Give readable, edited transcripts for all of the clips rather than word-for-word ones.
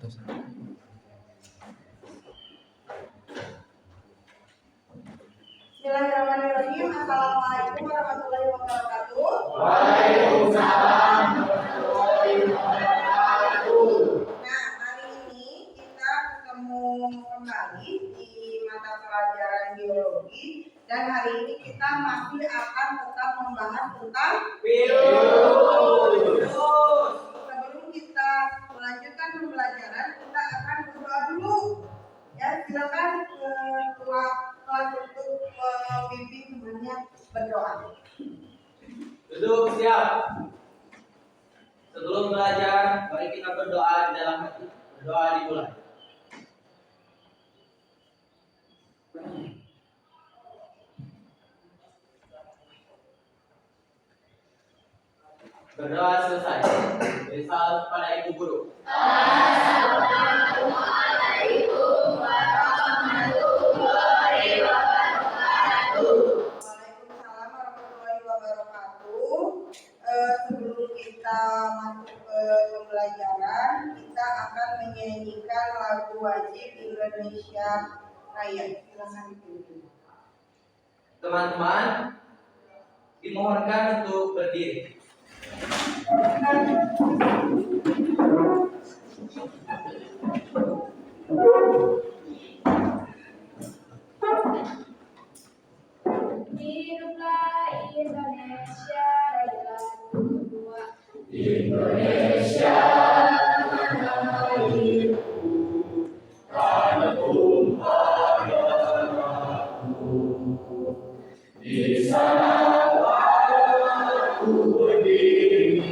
Bismillahirrahmanirrahim. Assalamualaikum warahmatullahi wabarakatuh. Waalaikumsalam warahmatullahi wabarakatuh. Nah, hari ini kita ketemu kembali di mata pelajaran biologi dan hari ini kita masih akan tetap membahas tentang biologi. Sebelum kita melanjutkan pembelajaran, kita akan berdoa dulu. Ya, silakan ketua kelas untuk membimbing temannya berdoa. Duduk siap. Sebelum belajar, mari kita berdoa di dalam hati. Berdoa dimulai. Berdoa selesai. Beri salam kepada Ibu Guru. Assalamualaikum warahmatullahi wabarakatuh. Waalaikumsalam warahmatullahi wabarakatuh. Sebelum kita masuk ke pembelajaran, kita akan menyanyikan lagu wajib Indonesia Raya. Silakan dipilih. Teman-teman, dimohonkan untuk berdiri. Hiduplah Indonesia Raya Tua. Indonesia tanahku, tanah tumpah darahku. Di sana aku berdiri,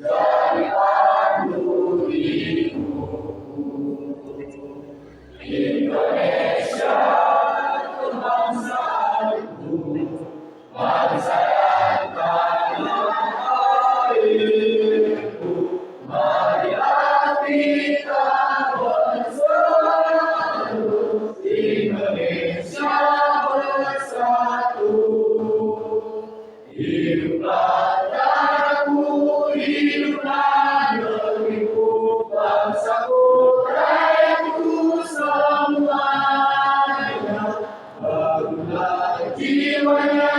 jadi pandu hidupku. Indonesia bangsaku, bangsa yang tanah airku. Marilah kita bersatu, Indonesia bersatu. Hiduplah tanahku, hiduplah negeriku, bangsaku, rakyatku semuanya. Bangunlah jiwanya,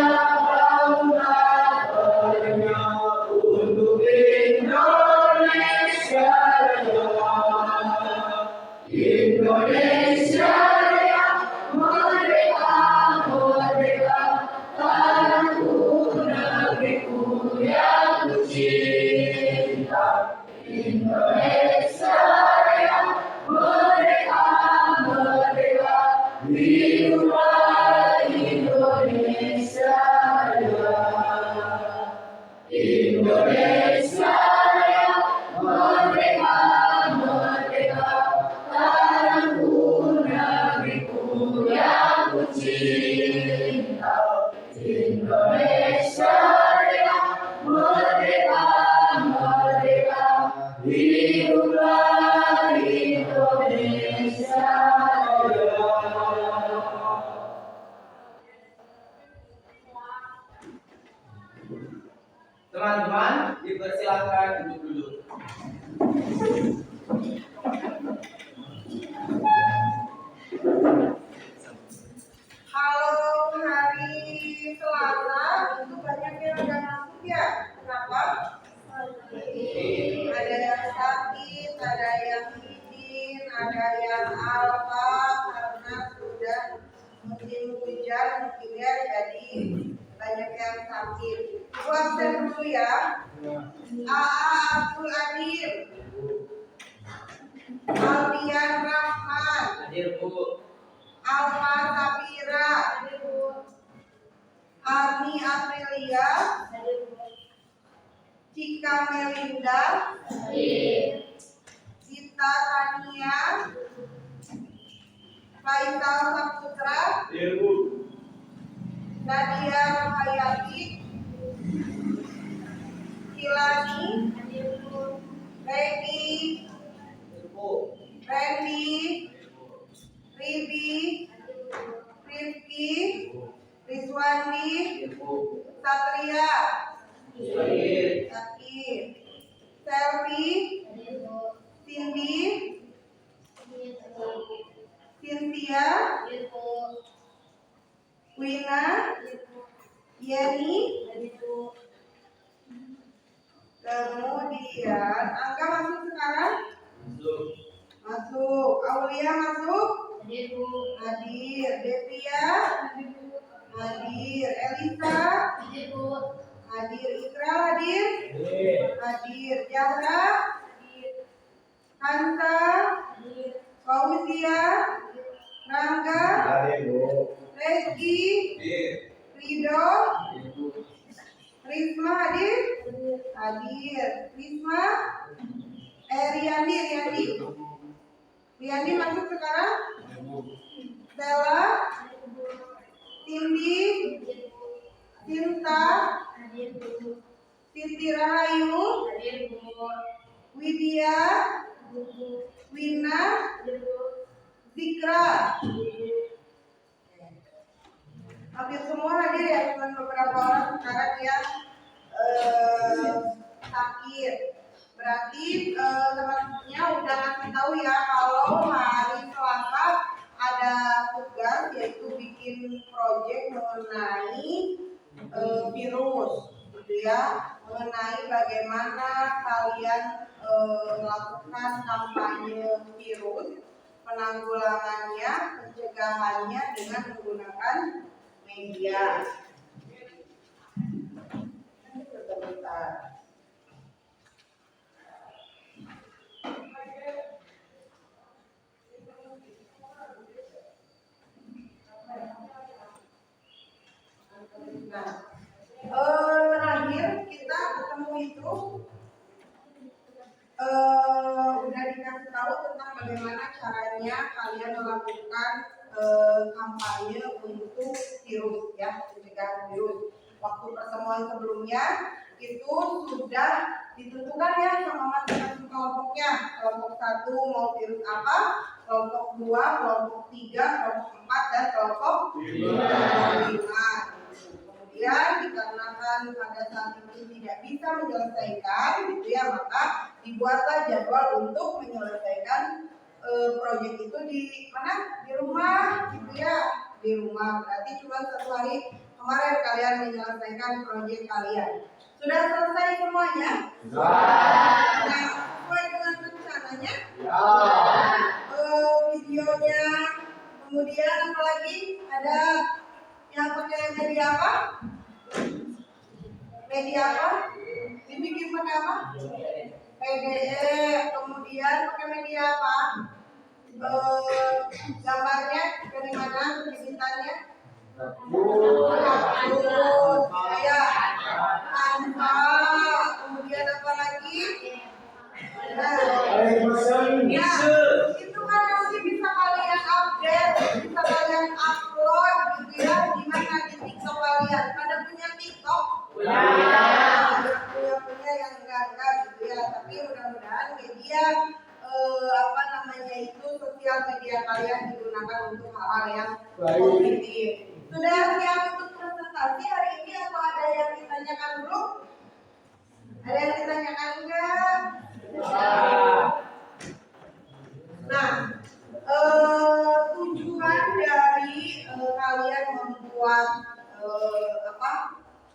bangunlah badannya untuk Indonesia Raya. Indonesia Raya, merdeka, merdeka, tanahku, negeriku yang ku cinta. Indonesia Raya, merdeka, merdeka, hiduplah Indonesia Raya. Indonesia Raya, merdeka, merdeka, tanahku, negeriku yang ku cinta. Indonesia Raya, merdeka, merdeka, hiduplah Indonesia Raya. Teman-teman, dipersilakan untuk duduk. Kalau hari Selasa itu banyak yang nggak masuk ya. Kenapa? Ada yang sakit, ada yang izin, ada yang alfa karena sudah musim hujan mungkin ya, jadi banyak yang sakit. Ibu absen dulu ya. AA Abdul Adil, Alfian Rahman, Hadir Bu. Alfa Safira, Arni Aprilia, Cika Melinda, Sita Tania, Faisal Saputra, Hadir Bu. Nadia Rahayati, Hilani, Regi, Randy, Ribi, Rifki, Rizwandi, Satria, Hadir. Sakit, Selvi, Cindy, Cynthia, Wina, Yeni, kemudian Angga masuk sekarang? Masuk. Aulia masuk? Hadir. Devia? Hadir. Elisa? Hadir. Ikra hadir? Hadir. Zahra? Hansa? Fauzia? Rangga? Rezki? Rido? Risma hadir? Hadir. Risma? Riyandi masuk sekarang? Stella? Cindy? Cinta? Siti Rahayu? Widya? Wina? Zikra? Hampir semua hadir ya, cuma beberapa orang sekarang yang sakit. Berarti teman-temannya udah ngasih tahu ya kalau hari Selasa ada tugas yaitu bikin proyek mengenai virus, gitu ya, mengenai bagaimana kalian melakukan kampanye virus, penanggulangannya, pencegahannya dengan menggunakan media. Nah, terakhir kita ketemu itu udah dikasih tahu tentang bagaimana caranya kalian melakukan kampanye untuk virus ya, pencegahan virus. Waktu pertemuan sebelumnya itu sudah ditentukan ya sama masing-masing kelompoknya. Kelompok 1 mau virus apa, kelompok 2, kelompok 3, kelompok 4, dan kelompok 5. Kemudian dikarenakan pada saat itu tidak bisa menyelesaikan, gitu ya, maka dibuatlah jadwal untuk menyelesaikan proyek itu di mana? Di rumah, gitu ya, di rumah. Berarti cuma 1 hari kemarin kalian menyelesaikan proyek kalian. Sudah selesai semuanya? Nah, sesuai dengan rencananya? Videonya, kemudian apa lagi? Ada yang pakai media apa? Media apa? Dibikin pakai apa? PDF. Kemudian pakai media apa? Gambarnya dari mana? Editannya? Ya, Canva. Kemudian apa lagi? Nah, itu kan nanti bisa kalian update, bisa kalian upload, gitu ya. Gimana di TikTok kalian? Pada punya TikTok? Punya yang enggak, gitu ya. Tapi mudah-mudahan media sosial media kalian digunakan untuk hal-hal yang positif. Sudah siap untuk presentasi hari ini atau ada yang ditanyakan dulu? Ada yang ditanyakan enggak? Nah, tujuan dari kalian membuat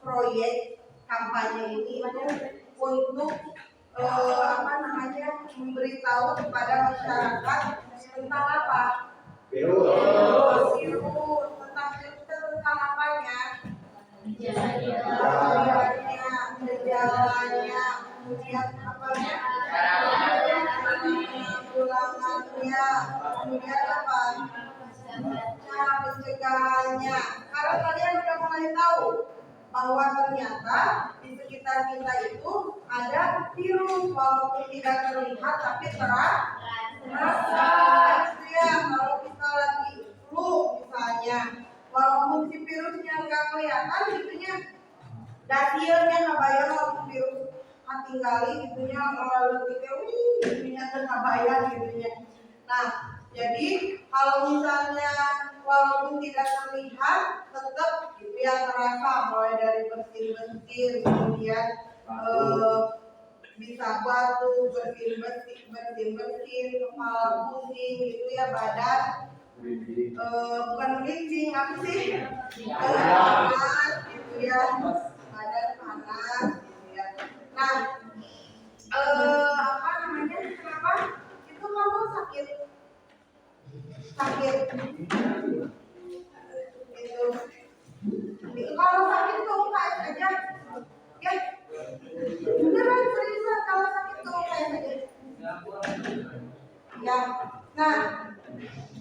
proyek kampanye ini untuk memberitahu kepada masyarakat tentang apa? Virus. Tentang virus tentang apanya? Gejalanya, kemudian apanya? Penanggulangannya, kemudian apa? Cara pencegahannya. Karena kalian sudah mulai tahu bahwa ternyata di sekitar kita itu ada virus walaupun tidak terlihat tapi terasa. Ya, kalau kita lagi flu misalnya, walaupun si virusnya nggak kelihatan gitunya, dasielnya nggak bayar walaupun virus tinggali gitunya melalui gitunya nggak bayar gitunya. Nah, jadi kalau misalnya walaupun tidak terlihat tetap dia terasa, mulai dari bersin-bersin, kemudian bisa batuk, bersin, kepala pusing gitu ya, badan bukan merinding, apa sih? Panas gitu ya, badan panas gitu ya. Nah, apa namanya? Kenapa? Itu kamu sakit itu. Kalau sakit tuh UKS aja, ya. Beneran seriusan kalau sakit tuh UKS aja. Ya. Nah,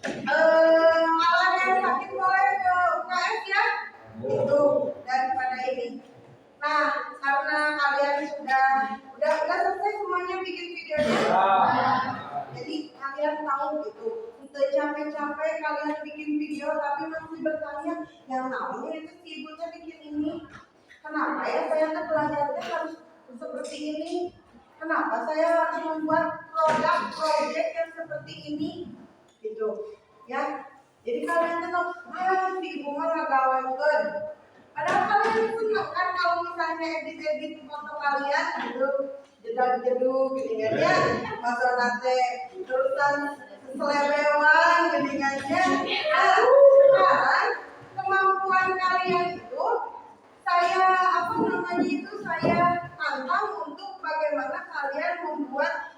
kalau ada yang sakit boleh ke UKS ya. Itu daripada ini. Nah, karena kalian sudah selesai semuanya bikin videonya. Jadi kalian tahu gitu. Udah capek-capek kalian bikin video tapi masih bertanya yang namanya itu si ibunya bikin ini. Kenapa ya saya belajarnya harus seperti ini? Kenapa saya harus membuat proyek yang seperti ini? Gitu, ya. Jadi kalian tahu, si ibu mah ngagawekeun. Padahal kalian senang kan kalau misalnya edit foto kalian gitu, jedug gitu kan ya, masa nanti terusan selewewan gitu kan ya. Nah, sekarang kemampuan kalian itu saya tantang untuk bagaimana kalian membuat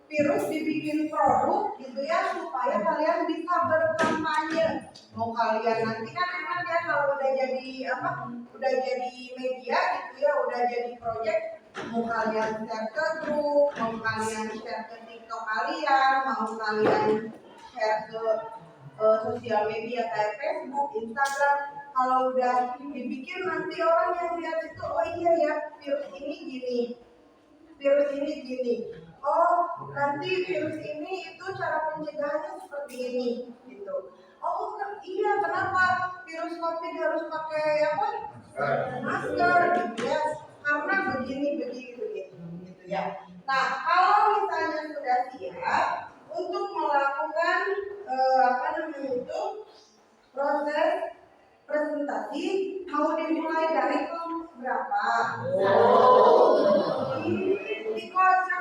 virus dibikin produk gitu ya, supaya kalian bisa berkampanye. Mau kalian nanti kan enak ya kalau udah jadi media gitu ya, udah jadi project, mau kalian share ke grup, mau kalian share ke TikTok kalian, mau kalian share ke sosial media kayak Facebook, Instagram. Kalau udah dibikin nanti orang yang lihat itu, oh iya ya, virus ini gini. Oh, nanti virus ini itu cara pencegahannya seperti ini, gitu. Oh, iya, kenapa virus COVID harus pakai apa? Masker, gitu ya. Karena begini, gitu ya. Nah, kalau misalnya sudah siap untuk melakukan proses presentasi, mau dimulai dari kelompok berapa? Dikocok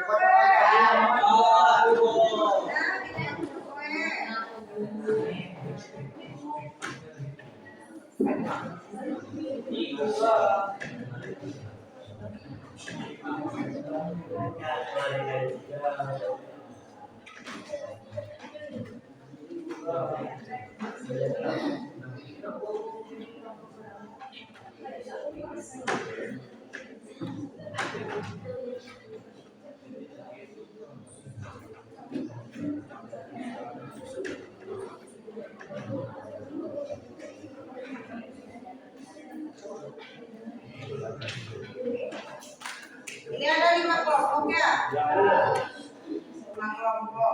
Ini ada 5 kelompok ya? 5 kelompok.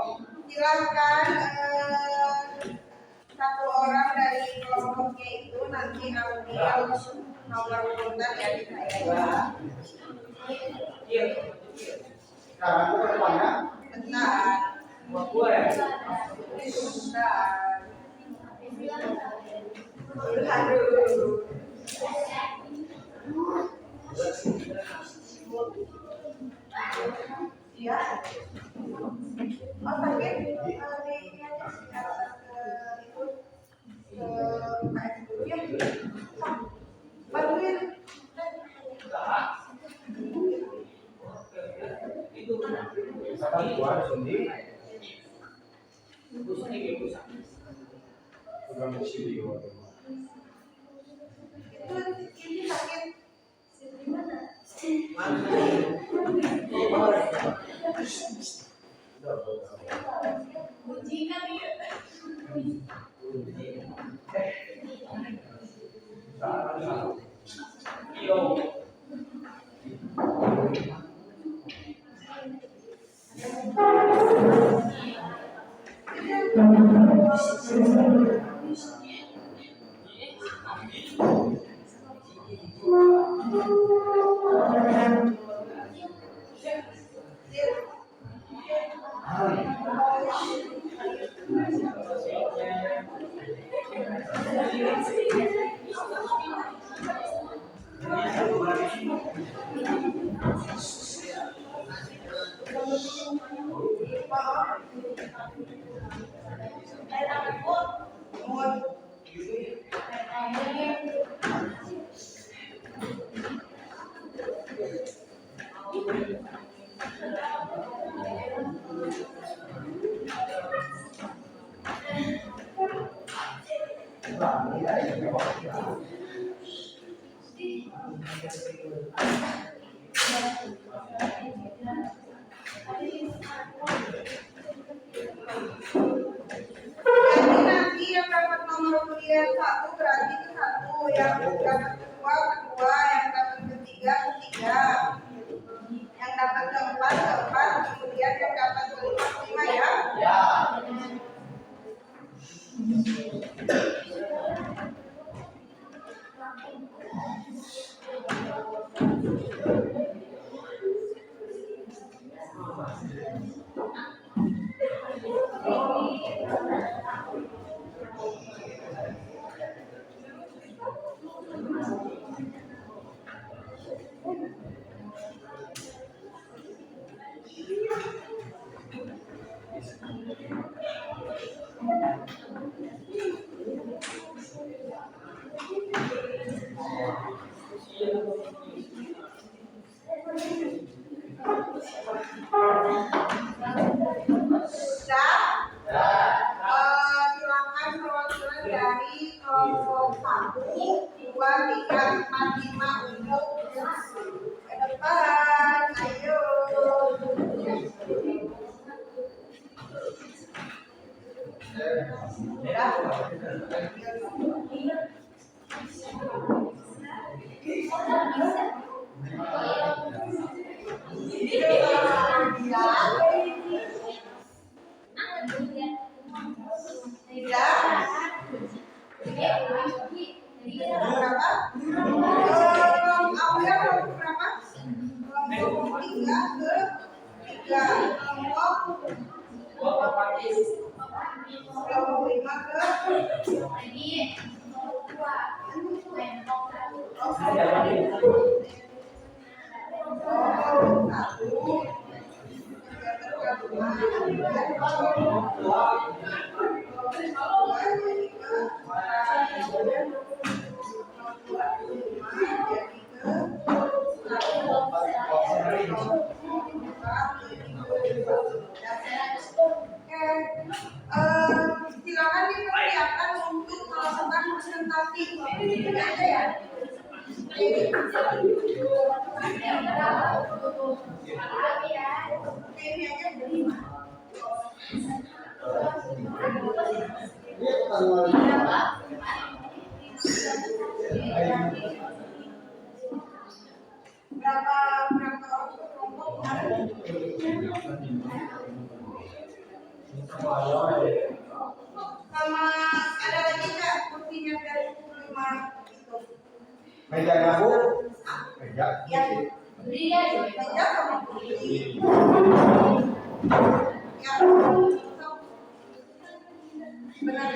Silakan satu orang dari kelompoknya itu nanti ambil nomor kontak ya di saya. Sekarang itu ke depannya. Bentar. Aduh. Ya. Oh, sakit di ini aja itu ya. Bantuin. Misalkan gua di sini. Udah di sini gua. Ini sakit. Di mana? Ujikan ya. Jadi nanti yang dapat nomor undian 1 berarti itu 1, yang dapat kedua, yang dapat ketiga, yang dapat keempat, kemudian yang dapat kelima ya. Ya. Sudah? Silakan perwakilan dari kelompok 1, 2, 3, 4, 5 untuk ke depan. Ayo. Berapa? Awalnya kelompok berapa? Kelompok 3 ke 3. Kelompok 5 ke silakan dipersiapkan untuk melakukan presentasi. Ini aja ya. Ini aja. Berapa orang kelompok ada? Sama ada lagi nggak kursinya dari 25 itu? Meja aku? Meja. Ya, meja sama kursi. Ya, benar.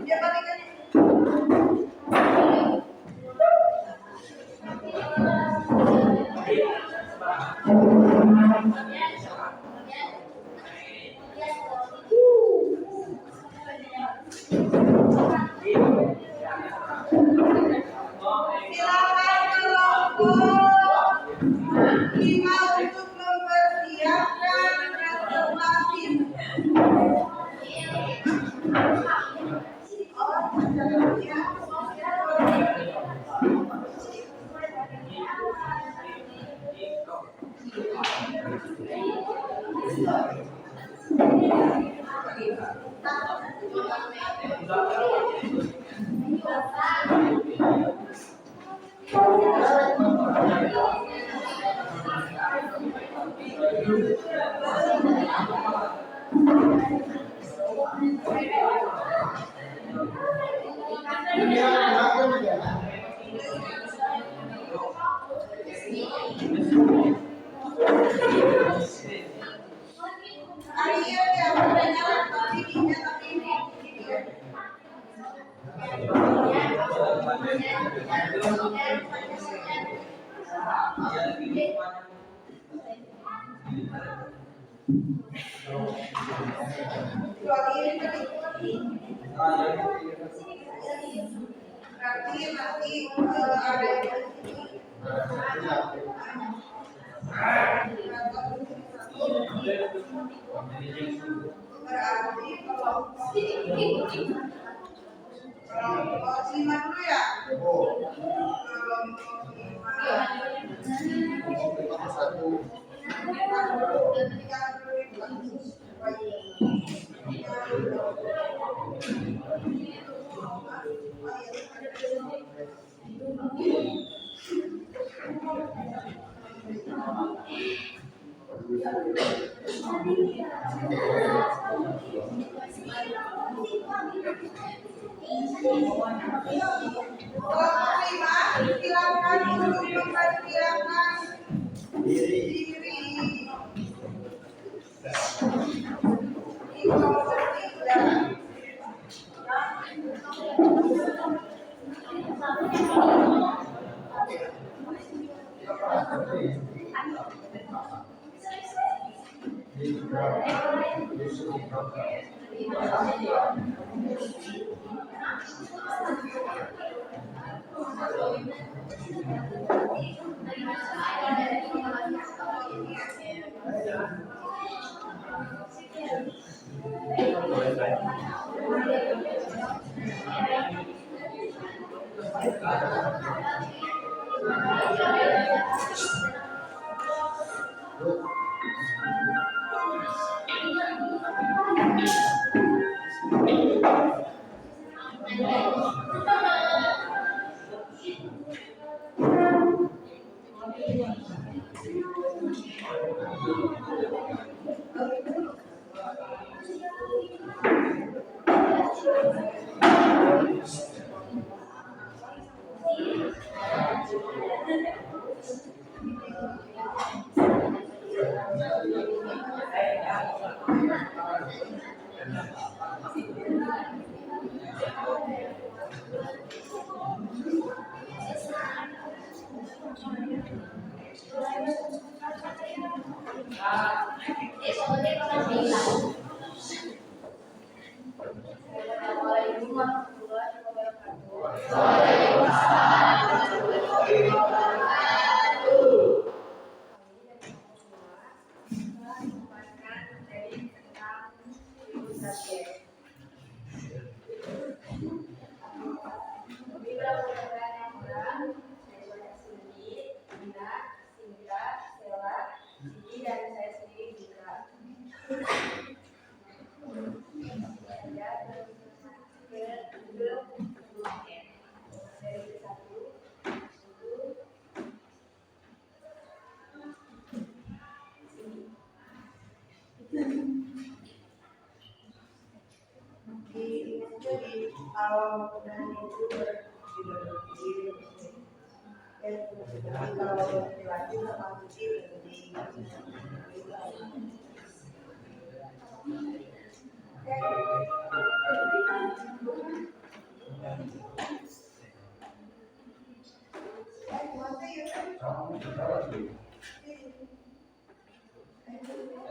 Dia balikan. Silakan kelompok 5 untuk mempersiapkan presentasi. Nanti ada berarti kelompok 5 dulu ya. Silakan untuk mempersilakan diri. Assalamualaikum warahmatullahi wabarakatuh. Jadi kalau dan itu kalau laki-laki sama putih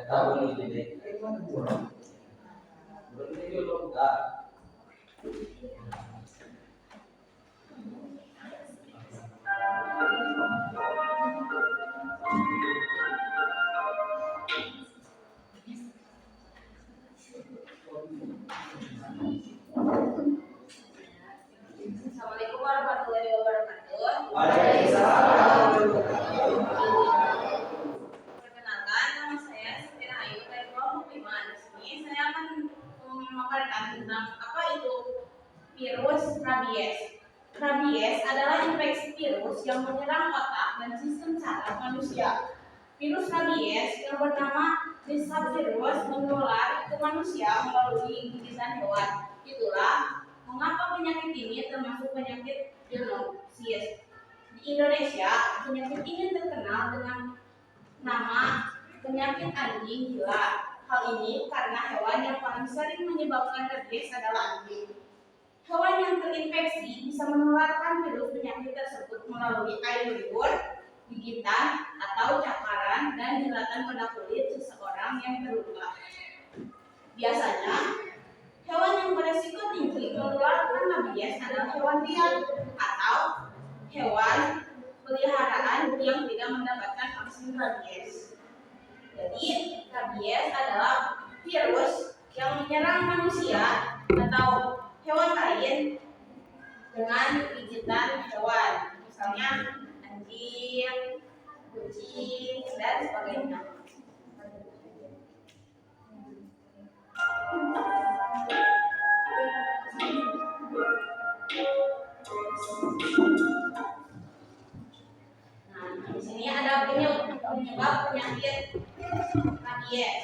tahu ini belum enggak. Assalamualaikum warahmatullahi wabarakatuh. Waalaikumsalam. Perkenalkan, nama saya Siti Ayu dari kelompok 5. Di sini saya akan memaparkan tentang apa itu virus rabies. Rabies adalah infeksi virus yang menyerang otak dan sistem saraf manusia. Virus rabies yang bernama Desavirus menular ke manusia melalui gigitan hewan. Itulah mengapa penyakit ini termasuk penyakit zoonosis. Di Indonesia, penyakit ini terkenal dengan nama penyakit anjing gila. Hal ini karena hewan yang paling sering menyebabkan rabies adalah anjing. Hewan yang terinfeksi bisa menularkan virus penyakit tersebut melalui air liur, gigitan, atau cakaran dan jilatan pada kulit seseorang yang terluka. Biasanya, hewan yang beresiko tinggi menularkan rabies adalah hewan liar atau hewan peliharaan yang tidak mendapatkan vaksin rabies. Jadi, rabies adalah virus yang menyerang manusia atau hewan lain dengan gigitan hewan, misalnya anjing, kucing, dan sebagainya. Nah, di sini ada penyebab penyakit rabies.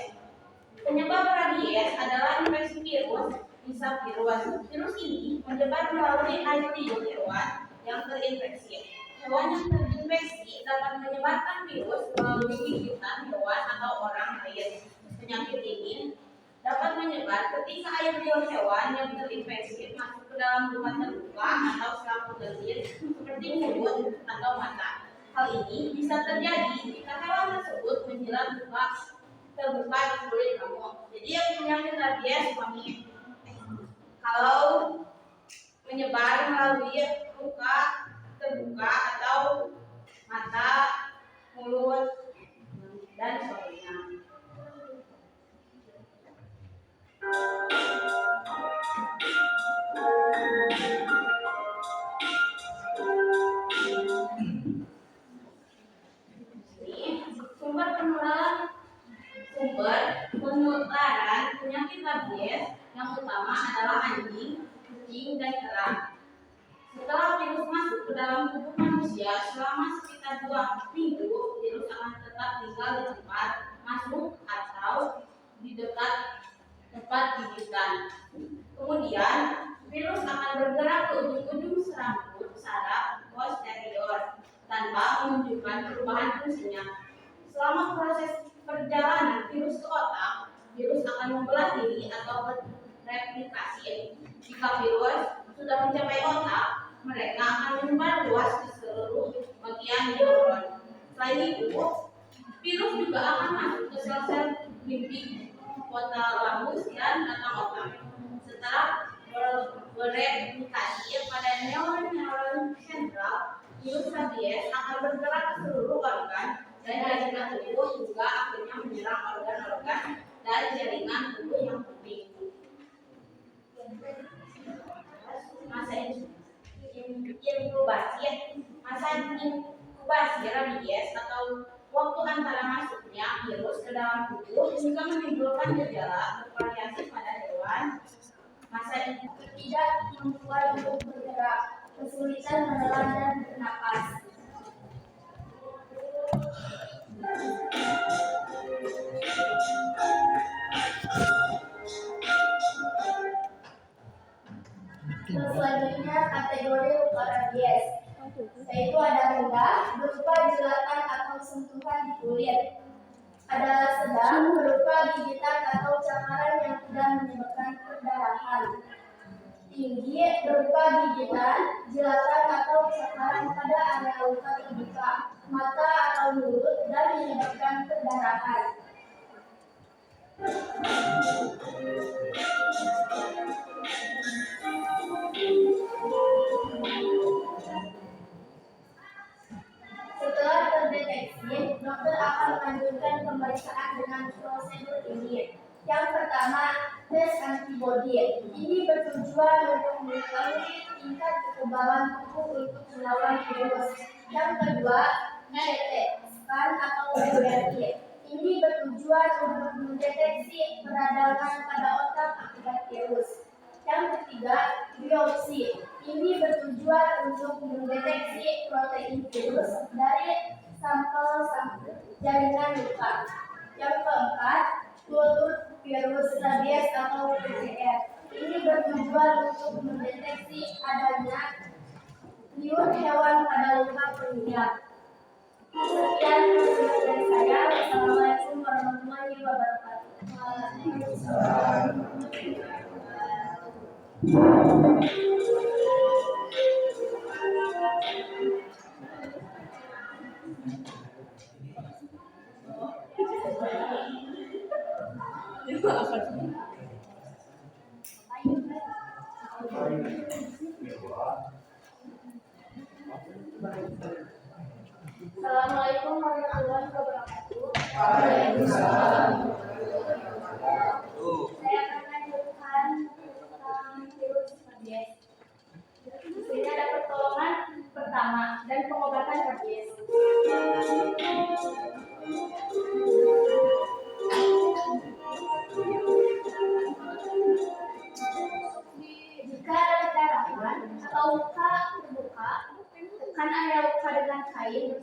Penyebab rabies adalah infeksi virus, bisa virus. Virus ini menyebar melalui air liur hewan yang terinfeksi. Hewan yang terinfeksi dapat menyebarkan virus melalui gigitan hewan atau orang lain. Penyakit ini dapat menyebar ketika air liur hewan yang terinfeksi masuk ke dalam tempat terbuka atau selaput detil seperti mulut atau mata. Hal ini bisa terjadi jika hewan tersebut menjilat luka terbuka di kulit kamu. Jadi penyakit rabies kalau menyebar melalui luka terbuka atau mata, mulut, dan sebagainya. Sumber penularan penyakit rabies yang utama adalah anjing, kucing, dan kerang. Setelah virus masuk ke dalam tubuh manusia selama sekitar 2 minggu, virus akan tetap tinggal di tempat masuk atau di dekat tempat gigitan. Kemudian, virus akan bergerak ke ujung-ujung serabut saraf posterior tanpa menunjukkan perubahan fungsinya. Selama proses perjalanan virus ke otak, virus akan membelah diri atau bereplikasi. Jika virus sudah mencapai otak, mereka akan menyebar luas ke seluruh bagian neuron. Selain itu, virus juga akan masuk ke sel-sel mimpi, hipotalamus, dan batang otak. Setelah bereplikasi pada neuron sentral, virus rabies akan bergerak ke seluruh organ dan jaringan tubuh, juga akhirnya menyerang organ-organ dan jaringan tubuh yang penting. Masa inkubasi rabies atau waktu antara masuknya virus ke dalam tubuh hingga menimbulkan gejala bervariasi pada hewan. Masa inkubasi tidak membuat untuk bergerak, kesulitan menelan dan bernapas. Selanjutnya kategori luka rabies, yaitu ada rendah berupa jilatan atau sentuhan di kulit, ada sedang berupa gigitan atau cakaran yang tidak menyebabkan perdarahan, tinggi berupa gigitan, jilatan atau cakaran pada area luka terbuka, mata atau mulut, dan menyebabkan perdarahan. Setelah terdeteksi, dokter akan melanjutkan pemeriksaan dengan prosedur ini. Yang pertama, tes antibodi. Ini bertujuan untuk mengetahui tingkat kekebalan tubuh untuk melawan virus. Yang kedua, CT scan atau MRI. Ini bertujuan untuk mendeteksi peradangan pada otak akibat virus. Yang ketiga, biopsi. Ini bertujuan untuk mendeteksi protein virus dari sampel jaringan luka. Yang keempat, kultur virus rabies atau PCR. Ini bertujuan untuk mendeteksi adanya liur hewan pada luka penunjang. Sekian dari saya. Wassalamualaikum warahmatullahi wabarakatuh. Assalamualaikum warahmatullahi wabarakatuh. Waalaikumsalam. Saya akan melanjutkan tentang virus rabies. Di sini ada pertolongan pertama dan pengobatan rabies.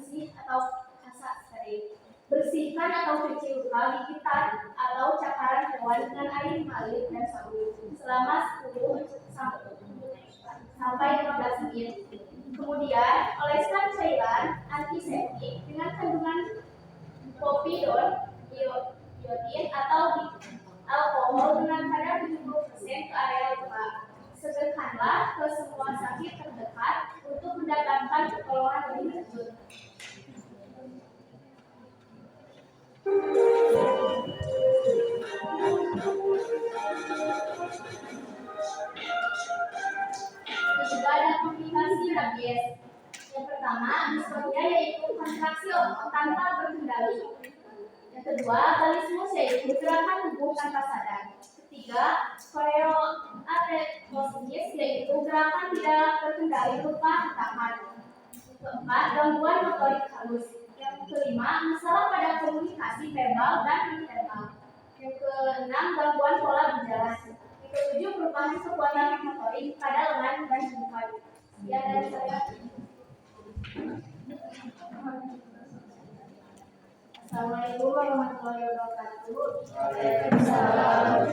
bersih atau kasar steril. Bersihkan atau cuci luka, gigitan, atau cakaran hewan dengan air mengalir dan sabun selama 10 sampai 15 menit. Kemudian, oleskan cairan antiseptik dengan kandungan povidone, iodin, atau alkohol dengan kadar 70% ke area luka. Segerakanlah ke semua sakit terdekat untuk mendapatkan pertolongan lebih lanjut. Juga ada komplikasi rabies. Yang pertama, dispepsia yaitu kontraksi otot tanpa berkendali. Yang kedua, balismus yaitu gerakan tubuh tanpa sadar. Ketiga, choreoathetosis yaitu gerakan tidak terkendali berupa hentakan. Keempat, gangguan motorik halus. Yang kelima, masalah pada komunikasi verbal dan nonverbal. Yang keenam, gangguan pola berjalan. Yang ketujuh, perubahan kekuatan motorik pada lengan dan jempol. Ya, dari saya. Assalamualaikum warahmatullahi wabarakatuh. Waalaikumsalam.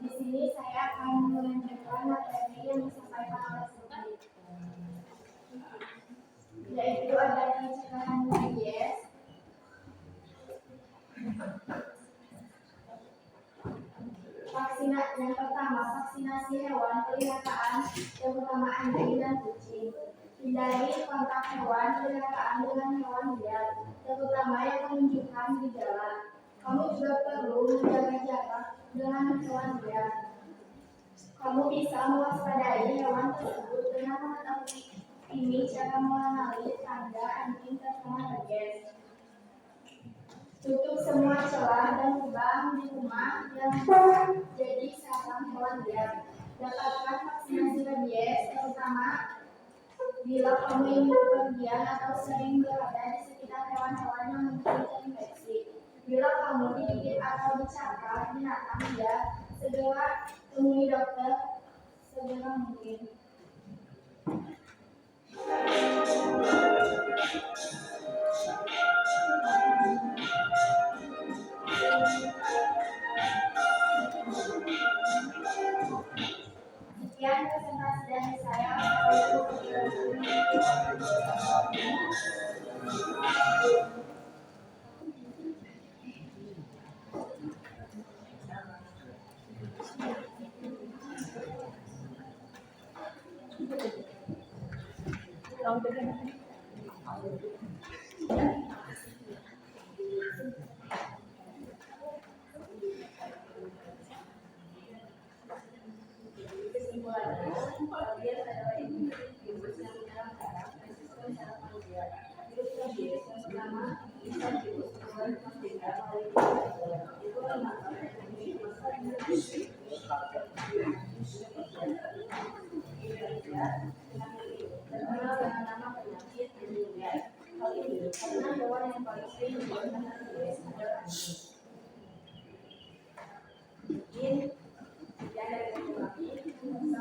Di sini saya akan melanjutkan materi yang disampaikan oleh Siti, yaitu ada pencegahan rabies. Yang pertama, vaksinasi hewan peliharaan, terutama anjing dan kucing. Hindari kontak hewan peliharaan dengan hewan liar, terutama yang menunjukkan gejala. Kamu juga perlu menjaga jarak dengan hewan liar. Kamu bisa mewaspadai hewan tersebut dengan mengetahui ini cara mengenali tanda anjing terkena rabies. Tutup semua celah dan lubang di rumah yang jadi sarang hewan liar. Dapatkan vaksinasi rabies, terutama bila kamu ingin bepergian atau sering berada di sekitar hewan-hewan yang mungkin terinfeksi. Bila kamu digigit atau dicakar binatang liar, segera temui dokter segera mungkin. Sekian presentasi dari saya.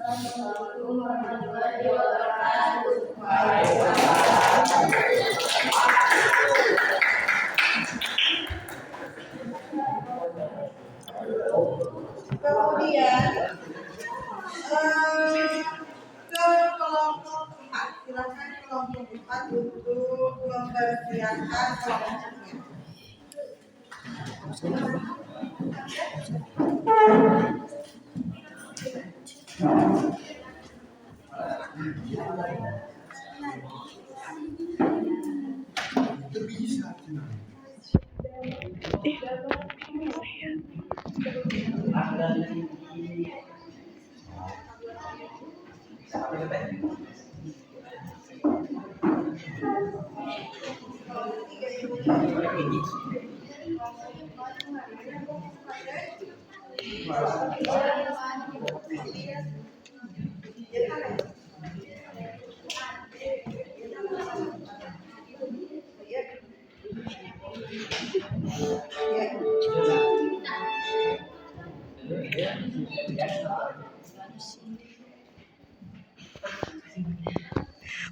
Assalamualaikum warahmatullahi wabarakatuh. Kemudian ke kelompok 4, silakan kelompok 4 untuk mempersiapkan kelompoknya.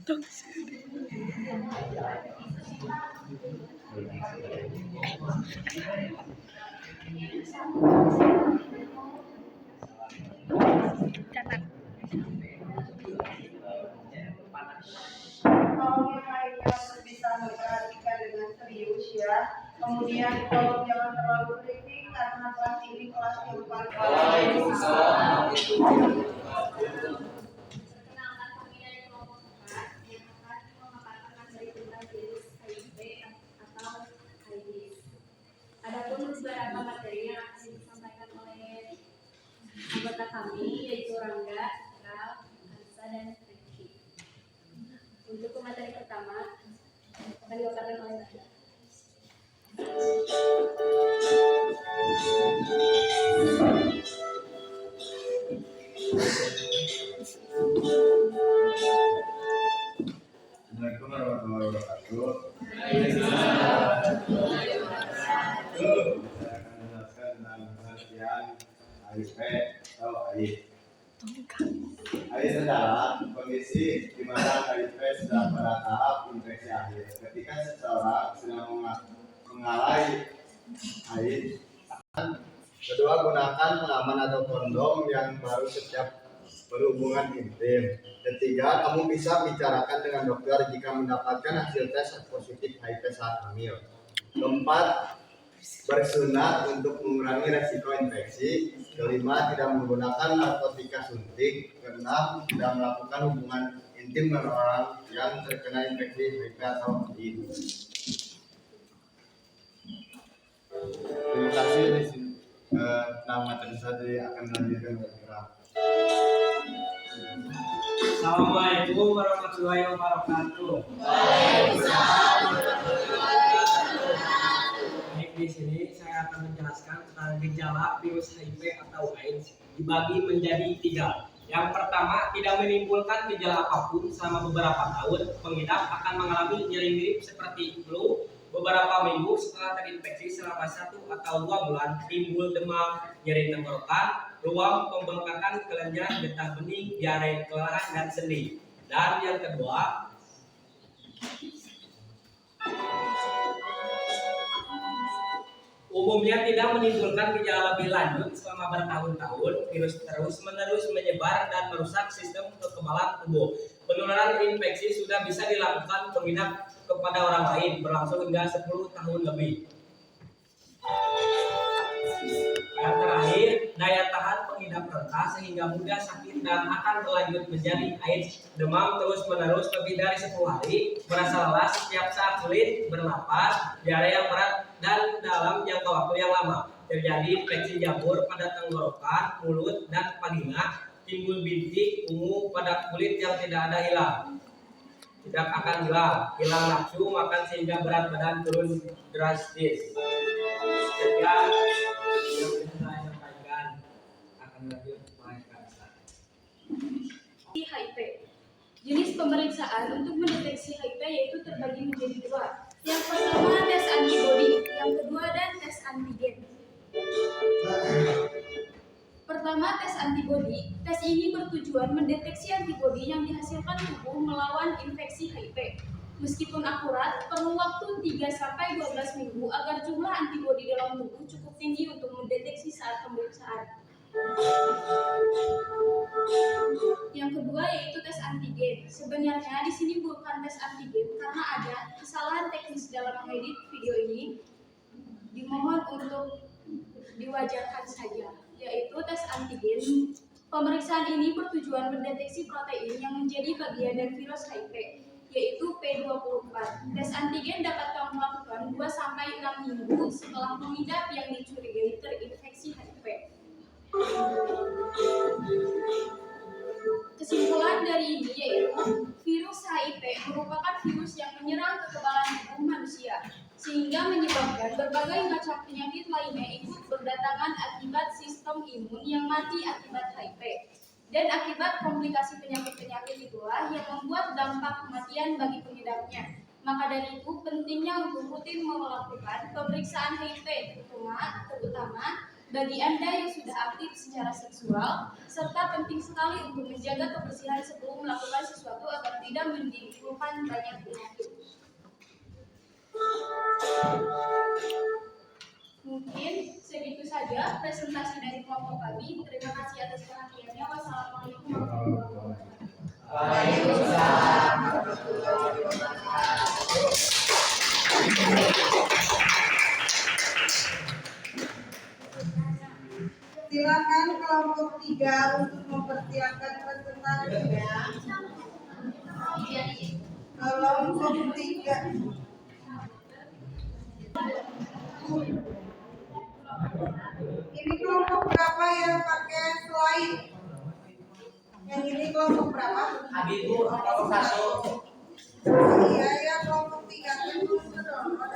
Tolong yang lainnya bisa memperhatikan dengan serius ya. Kemudian tolong jangan terlalu kritik karena kelas ini kelas yang paling Perkenalkan kami dari kelompok 4 yang akan memaparkan materi tentang virus HIV atau AIDS. Adapun beberapa materi yang akan disampaikan oleh anggota kami yaitu Rangga, Kal, Ansa, dan Riki. Untuk materi pertama akan diwakilkan oleh Rangga. Assalamualaikum warahmatullahi wabarakatuh. Saya akan menjelaskan tentang pengertian HIV atau AIDS. AIDS adalah kondisi di mana HIV sedang pada tahap infeksi akhir. Ketika seseorang sedang mengalami AIDS, kedua, gunakan pengaman atau kondom yang baru setiap berhubungan intim. Ketiga, kamu bisa bicarakan dengan dokter jika mendapatkan hasil tes positif HIV saat hamil. Keempat, bersunat untuk mengurangi resiko infeksi. Kelima, tidak menggunakan narkotika suntik. Keenam, tidak melakukan hubungan intim dengan orang yang terkena infeksi HIV atau AIDS. Terima kasih. Nama tadi akan melanjutkan bergerak. Assalamualaikum warahmatullahi wabarakatuh. Baik, di sini saya akan menjelaskan tentang gejala virus HIV atau AIDS dibagi menjadi 3. Yang pertama, tidak menimbulkan gejala apapun selama beberapa tahun. Pengidap akan mengalami nyeri mirip seperti flu. Beberapa minggu setelah terinfeksi selama 1 atau 2 bulan timbul demam, nyeri tenggorokan, ruam, pembengkakan kelenjar, getah bening, diare, kelelahan, dan sendi. Dan yang kedua, umumnya tidak menimbulkan gejala lebih lanjut selama bertahun-tahun. Virus terus-menerus menyebar dan merusak sistem kekebalan tubuh. Penularan infeksi sudah bisa dilakukan pengidap kepada orang lain berlangsung hingga 10 tahun lebih. Yang terakhir, daya tahan pengidap rendah sehingga mudah sakit dan akan berlanjut menjadi AIDS. Demam terus-menerus lebih dari 10 hari, merasa lelah setiap saat sulit bernapas, diare yang berat, dan dalam jangka waktu yang lama. Terjadi infeksi jamur pada tenggorokan, mulut, dan vagina, timbul bintik, ungu pada kulit yang tidak ada hilang. Tidak akan hilang nafsu makan sehingga berat badan turun drastis. Sekian yang bisa saya sampaikan. Akan lanjut oleh Kansa. HIV. Jenis pemeriksaan untuk mendeteksi HIV yaitu terbagi menjadi 2. Yang pertama tes antibodi, yang kedua dan tes antigen. Pertama, tes antibodi. Tes ini bertujuan mendeteksi antibodi yang dihasilkan tubuh melawan infeksi HIV. Meskipun akurat, perlu waktu 3-12 minggu agar jumlah antibodi dalam tubuh cukup tinggi untuk mendeteksi saat pemeriksaan. Yang kedua yaitu tes antigen. Sebenarnya di sini bukan tes antigen karena ada kesalahan teknis dalam mengedit video ini. Dimohon untuk diwajarkan saja, yaitu tes antigen. Pemeriksaan ini bertujuan mendeteksi protein yang menjadi bagian dari virus HIV, yaitu P24. Tes antigen dapat kamu lakukan 2-6 minggu setelah pengidap yang dicurigai terinfeksi HIV. Kesimpulan dari ini yaitu virus HIV merupakan virus yang menyerang kekebalan tubuh manusia, sehingga menyebabkan berbagai macam penyakit lainnya ikut berdatangan akibat sistem imun yang mati akibat HIV. Dan akibat komplikasi penyakit-penyakit itulah yang membuat dampak kematian bagi pengidapnya. Maka dari itu pentingnya untuk rutin melakukan pemeriksaan HIV terutama bagi Anda yang sudah aktif secara seksual, serta penting sekali untuk menjaga kebersihan sebelum melakukan sesuatu agar tidak menimbulkan banyak penyakit. Mungkin segitu saja presentasi dari kelompok kami. Terima kasih atas perhatiannya. Wassalamualaikum warahmatullahi wabarakatuh. Silakan kelompok 3 untuk mempersiapkan presentasinya. Kelompok 3. Ini kelompok berapa yang pakai slide? Yang ini kelompok berapa? Abi Bu, kelompok 1. Iya ya, kelompok 3 kan belum terdownload.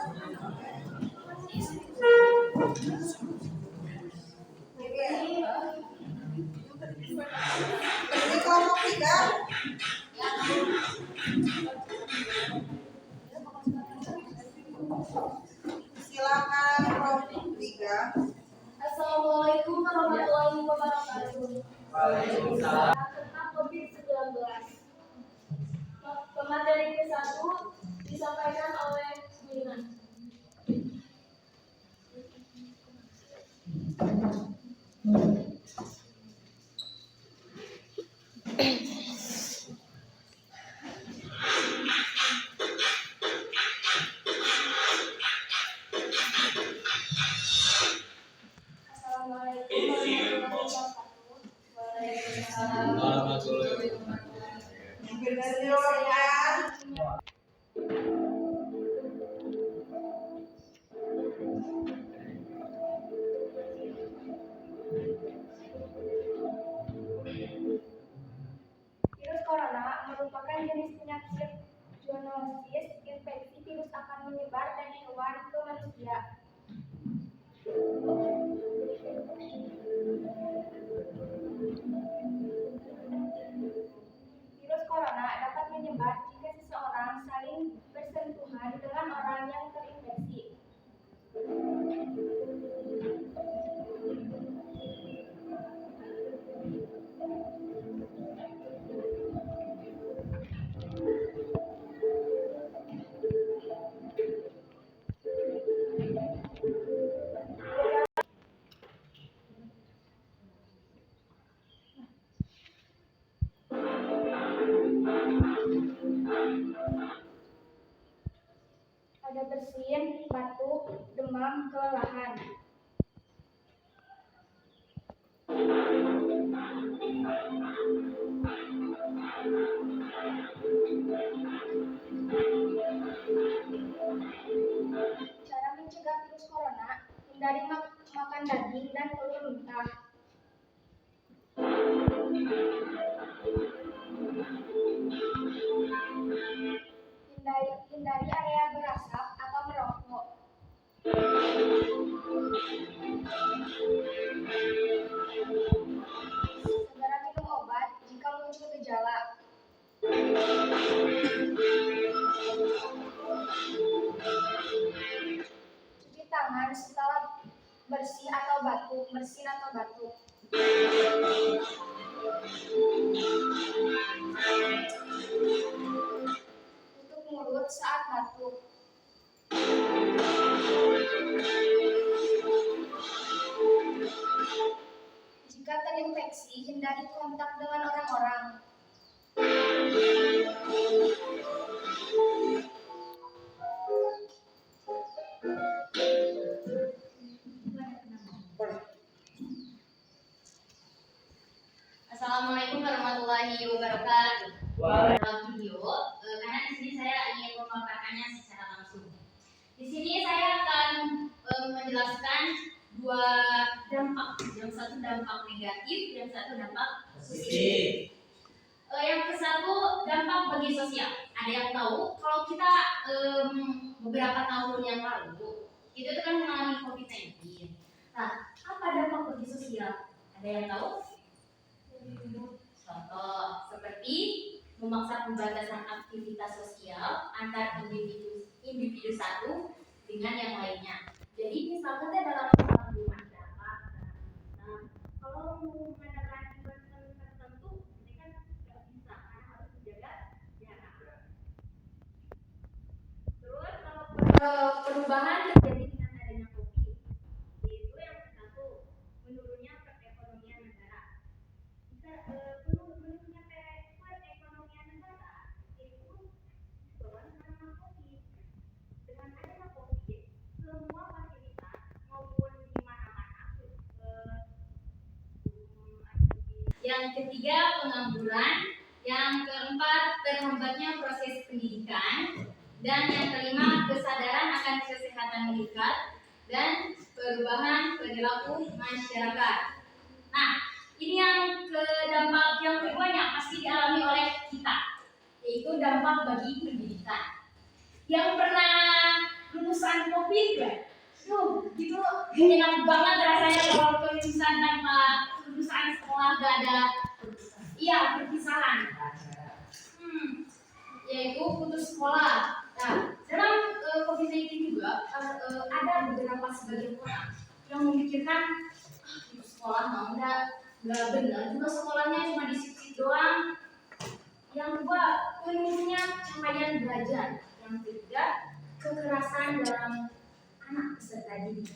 Ini kelompok 3. Silakan kelompok 3. Assalamualaikum warahmatullahi wabarakatuh. Waalaikumsalam. Tentang COVID-19. Pemateri ke-1 disampaikan oleh Nina. Assalamualaikum warahmatullahi wabarakatuh. Benar ya. Virus corona merupakan jenis penyakit zoonosis. Infeksi virus akan menyebar dari hewan ke manusia. Virus corona dapat menyebar jika seseorang saling bersentuhan dengan orang yang terinfeksi. Ada bersin, batuk, demam, kelelahan. Cara mencegah virus corona: hindari makan daging dan telur mentah. Hindari area berasap atau merokok. Segera minum obat jika muncul gejala. Cuci tangan setelah bersin atau batuk. Tutup mulut saat batuk. Jika terinfeksi, hindari kontak dengan orang-orang. Assalamualaikum warahmatullahi wabarakatuh. Dalam video, karena di sini saya ingin memaparkannya secara langsung. Di sini saya akan menjelaskan dua dampak, yang satu dampak negatif, yang satu dampak positif. Yang ke satu dampak bagi sosial. Ada yang tahu kalau kita beberapa tahun yang lalu itu kan mengalami COVID-19. Nah, apa dampak bagi sosial? Ada yang tahu? Contoh seperti memaksa pembatasan aktivitas sosial antar individu satu dengan yang lainnya. Jadi misalkan dalam rumah dapat. Nah, kalau mengadakan event tertentu, ini kan nggak bisa karena harus menjaga jarak. perubahan terjadi dengan adanya COVID, yaitu yang satu, menurunnya perekonomian negara. Menurunnya perekonomian negara itu disebabkan karena COVID. Dengan adanya COVID, semua fasilitas maupun di mana-mana yang ketiga, pengangguran. Yang keempat, terhambatnya proses pendidikan. Dan yang kelima, kesadaran akan kesehatan meningkat dan perubahan perilaku masyarakat. Nah, ini yang dampak yang keduanya pasti dialami oleh kita, yaitu dampak bagi pendidikan. Yang pernah lulusan COVID ya? Gitu enak banget rasanya kalau kelulusan tanpa lulusan sekolah gak ada perpisahan. Yaitu putus sekolah. Nah, dalam COVID-19 juga ada beberapa sebagian orang yang memikirkan putus sekolah mau nggak benar juga sekolahnya cuma disip doang. Yang kedua, menurunnya capaian belajar. Yang ketiga, kekerasan dalam anak peserta didik.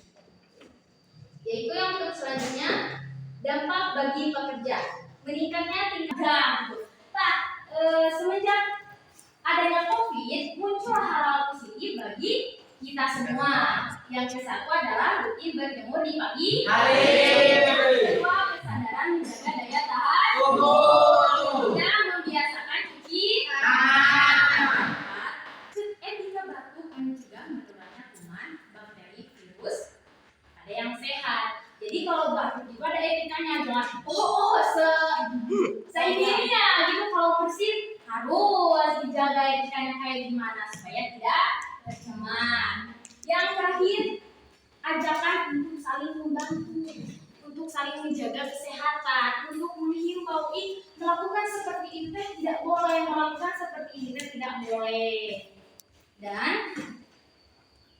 Yaitu yang selanjutnya, dampak bagi pekerja. Meningkatnya tingkat. Nah, semenjak adanya COVID, muncul hal-hal positif bagi kita semua. Yang satu adalah rutin berjemur di pagi hari. Yang kedua, kesadaran menjaga daya tahan tubuh. Dan membiasakan cuci tangan. Jika batuk mencegah menularnya kuman, bakteri, virus. Ada yang sehat. Jadi kalau batuk juga ada etikanya, jangan seininya gitu. Kalau bersin harus dijaga etikanya kayak gimana supaya tidak tercemar. Yang terakhir, ajakan untuk saling membantu, untuk saling menjaga kesehatan, untuk menghimbau melakukan seperti itu tidak boleh, melakukan seperti ini tidak boleh. Dan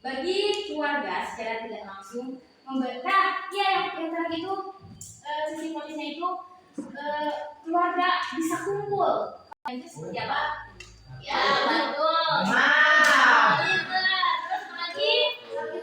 bagi keluarga secara tidak langsung yang terakhir itu sisi positifnya itu keluarga bisa kumpul. Itu seperti apa? Ya, betul. Terus lagi terus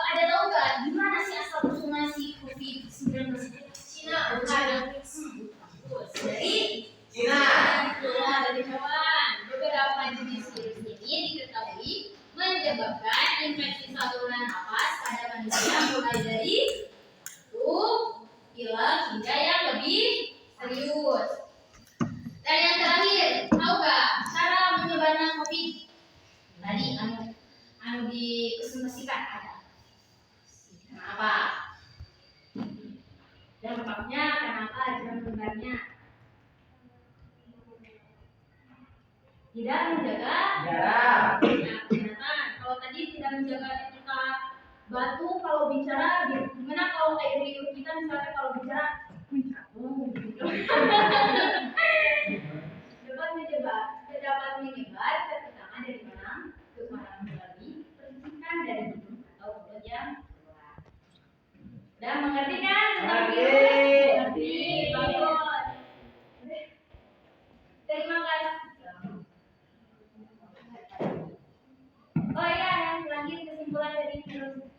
ada tahu nggak gimana sih asal usulnya si COVID-19 itu? Cina, bukan? Dari Cina. Dari hewan. Beberapa jenis virus ini diketahui menyebabkan infeksi saluran napas pada manusia mulai dari flu, pilek hingga yang lebih serius. Dan yang terakhir, tahu nggak cara menyebarnya COVID? Tadi anu dipresentasikan ada. Kenapa? Dampaknya kenapa cara menyebarnya? Tidak menjaga jarak. Nah, kalau tadi tidak menjaga etika batu, kalau bicara gimana kalau air liur kita misalnya kalau bicara dapat menyebar terutama dari mana ke mana melalui percikan dari hidung atau mulut yang keluar. Udah mengerti kan tentang virus? Mengerti, bagus. Terima kasih. Oh ya, yang terakhir kesimpulan dari virus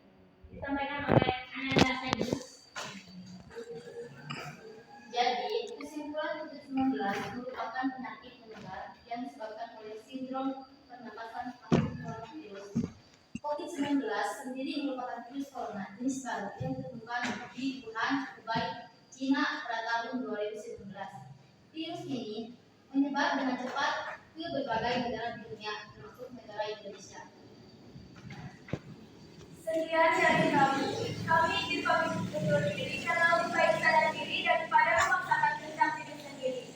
disampaikan oleh Ananda Saidus. Jadi, kesimpulan COVID-19 merupakan penyakit menular yang disebabkan oleh sindrom pernapasan akut coronavirus. COVID-19 sendiri merupakan virus corona jenis baru yang ditemukan di Wuhan, Hubei, Cina pada tahun 2019. Virus ini menyebar dengan cepat ke berbagai negara di dunia, termasuk negara Indonesia. Sekian dari kami. Kami ingin pamit undur diri karena lebih baik sadar diri daripada memaksakan kehendak diri sendiri.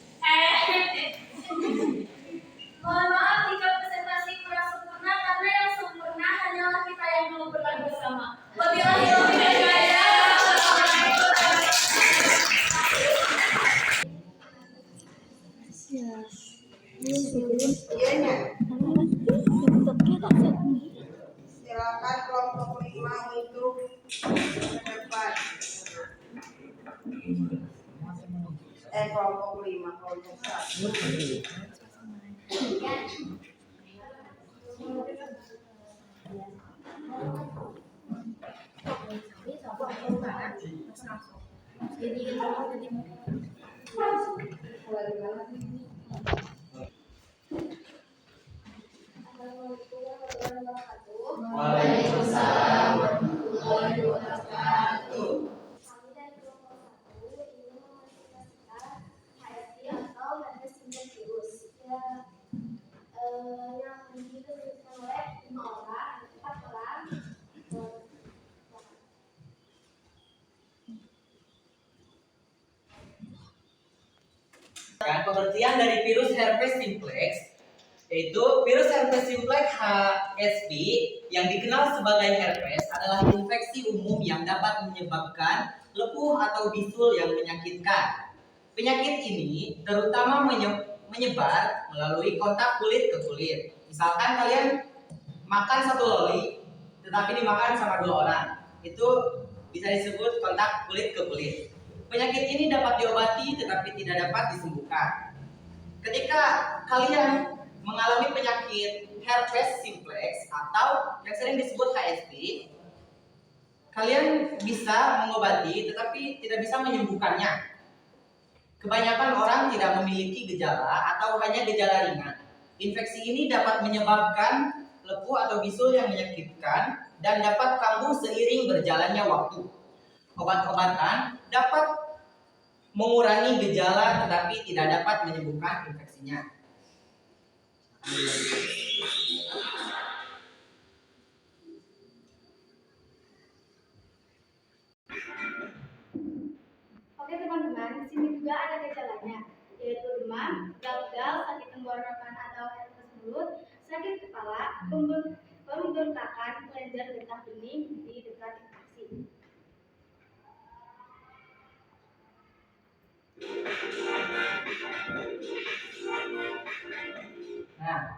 Mohon maaf jika presentasi kurang sempurna karena yang sempurna hanyalah kita yang dulu pernah bersama. Wabillahi taufiq wal hidayah. Iya. Silakan kelompok 5 untuk ke depan. Kelompok 5, kelompok 1. Waalaikumsalam warahmatullahi wabarakatuh. Kami dari kelompok 1 ingin menginformasikan HSP atau herpes simplex virus yang diderita oleh 5 orang, 4 orang. Pengertian dari virus herpes simplex yaitu virus herpes simplex HSV yang dikenal sebagai herpes adalah infeksi umum yang dapat menyebabkan lepuh atau bisul yang menyakitkan. Penyakit ini terutama menyebar melalui kontak kulit ke kulit. Misalkan kalian makan satu loli tetapi dimakan sama 2 orang, itu bisa disebut kontak kulit ke kulit. Penyakit ini dapat diobati tetapi tidak dapat disembuhkan. Ketika kalian mengalami penyakit herpes simplex atau yang sering disebut HSV, kalian bisa mengobati tetapi tidak bisa menyembuhkannya. Kebanyakan orang tidak memiliki gejala atau hanya gejala ringan. Infeksi ini dapat menyebabkan lepuh atau bisul yang menyakitkan dan dapat kambuh seiring berjalannya waktu. Obat-obatan dapat mengurangi gejala tetapi tidak dapat menyembuhkan infeksinya. Oke teman-teman, di sini juga ada gejalanya, yaitu demam, gatal, sakit tenggorokan atau herpes mulut, sakit kepala, pembengkakan kelenjar getah bening di dekat infeksi. Nah,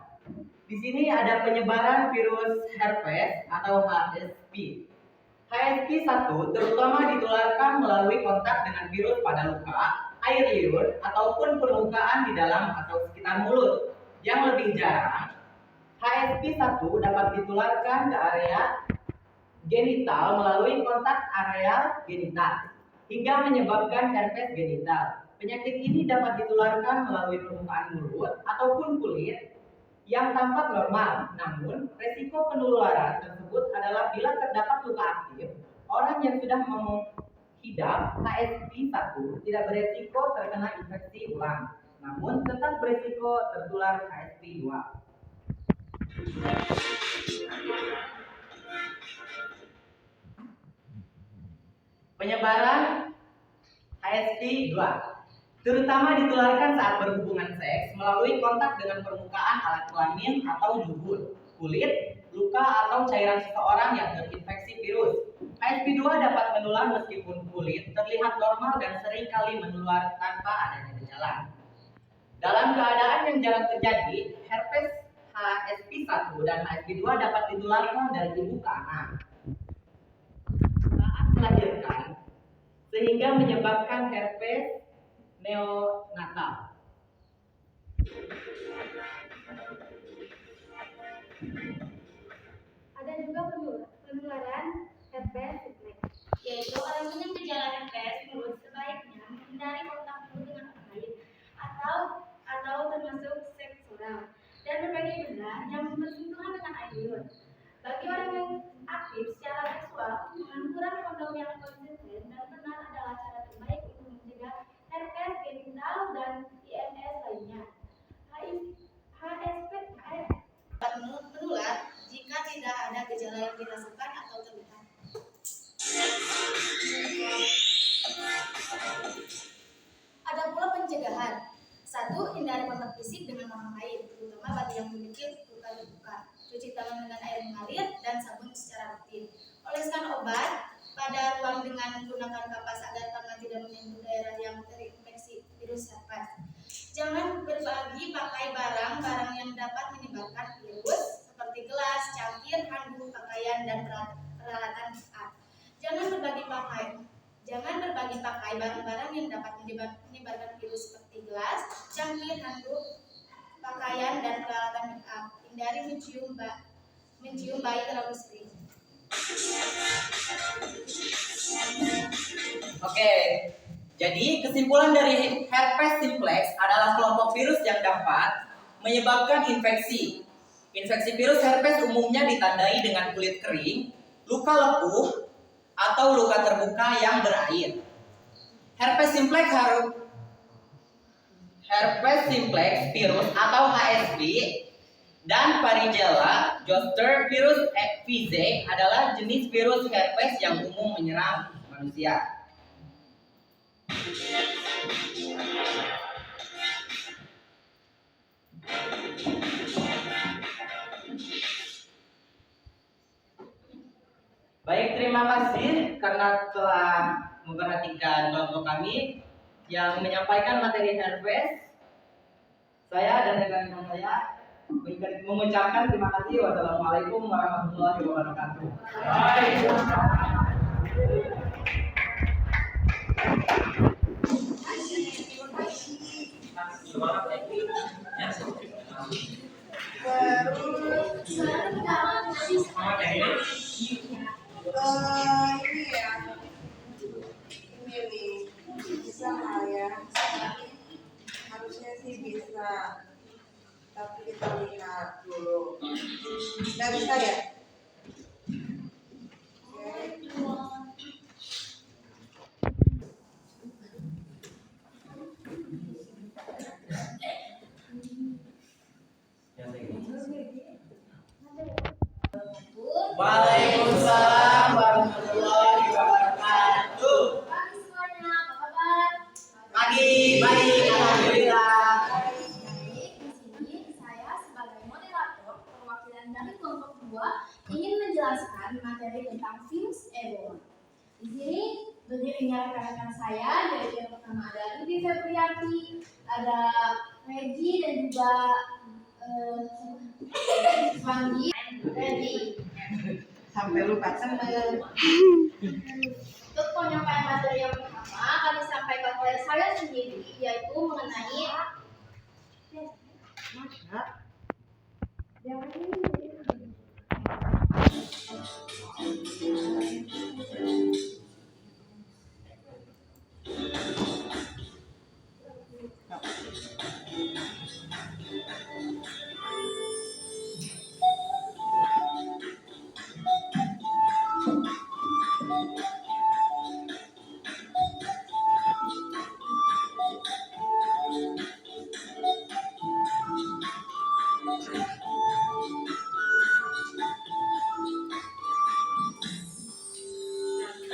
di sini ada penyebaran virus herpes atau HSV. HSV-1 terutama ditularkan melalui kontak dengan virus pada luka, air liur, ataupun permukaan di dalam atau sekitar mulut. Yang lebih jarang, HSV-1 dapat ditularkan ke area genital melalui kontak area genital, hingga menyebabkan herpes genital. Penyakit ini dapat ditularkan melalui permukaan mulut ataupun kulit yang tampak normal, namun resiko penularan tersebut adalah bila terdapat luka aktif. Orang yang sudah mengidap HSV-1 tidak beresiko terkena infeksi ulang, namun tetap beresiko tertular HSV-2. Penyebaran HSV-2 terutama ditularkan saat berhubungan seks melalui kontak dengan permukaan alat kelamin atau dubur, kulit, luka atau cairan seseorang yang terinfeksi virus. HSV-2 dapat menular meskipun kulit terlihat normal dan sering kali menular tanpa adanya gejala. Dalam keadaan yang jarang terjadi, herpes HSV-1 dan HSV-2 dapat ditularkan dari ibu ke anak saat melahirkan, sehingga menyebabkan herpes neonatal. Ada juga penularan herpes simplex, Yaitu orang punya gejala herpes mulut sebaiknya menghindari kontak mulut dengan orang lain atau termasuk seks oral dan berbagai benda yang bersentuhan dengan air liur. Bagi orang yang aktif secara seksual, pengaturan kondom yang konsisten dan benar adalah cara terbaik untuk mencegah herpes genital dan IMS lainnya. HSV dapat menular jika tidak ada gejala yang dirasakan atau terlihat. Ada pula pencegahan. 1. Hindari kontak fisik dengan orang lain, terutama bagi yang memiliki luka terbuka. Cuci tangan dengan air mengalir dan sabun secara rutin. Oleskan obat pada ruang dengan menggunakan kapas agar tangan tidak menyentuh daerah yang terinfeksi virus herpes. Jangan berbagi pakai barang-barang yang dapat menyebarkan virus seperti gelas, cangkir, handuk, pakaian, dipakai barang-barang yang dapat menyebarkan virus seperti gelas, cangkir, handuk, pakaian, dan peralatan make up. Hindari mencium bayi terlalu sering. Oke, jadi kesimpulan dari herpes simplex adalah kelompok virus yang dapat menyebabkan infeksi. Infeksi virus herpes umumnya ditandai dengan kulit kering, luka lepuh, atau luka terbuka yang berair. Herpes simplex virus atau HSV dan Varicella zoster virus VZ adalah jenis virus herpes yang umum menyerang manusia. Baik, terima kasih karena telah memperhatikan kelompok kami yang menyampaikan materi herpes. Saya dan rekan-rekan saya mengucapkan terima kasih. Wassalamualaikum warahmatullahi wabarakatuh. Semangat ya. Ya. Terus Semangat ya ini. ini ya, ini nih bisa nggak ya? Harusnya sih bisa, tapi kita lihat dulu. Nggak bisa ya? Oke. Yang ini. Waalaikumsalam warahmatullahi wabarakatuh. Pagi semuanya, apa kabar? Pagi, baik, alhamdulillah. Baik, di sini saya sebagai moderator perwakilan dari kelompok 2 ingin menjelaskan materi tentang virus Ebola. Di sini berdirinya rekan-rekan saya, yaitu yang pertama ada Rudy Febrianti, ada Regi dan juga Wandi, Redi. Sampai lupa temen. Untuk penyampaian materi yang pertama akan disampaikan oleh saya sendiri, yaitu mengenai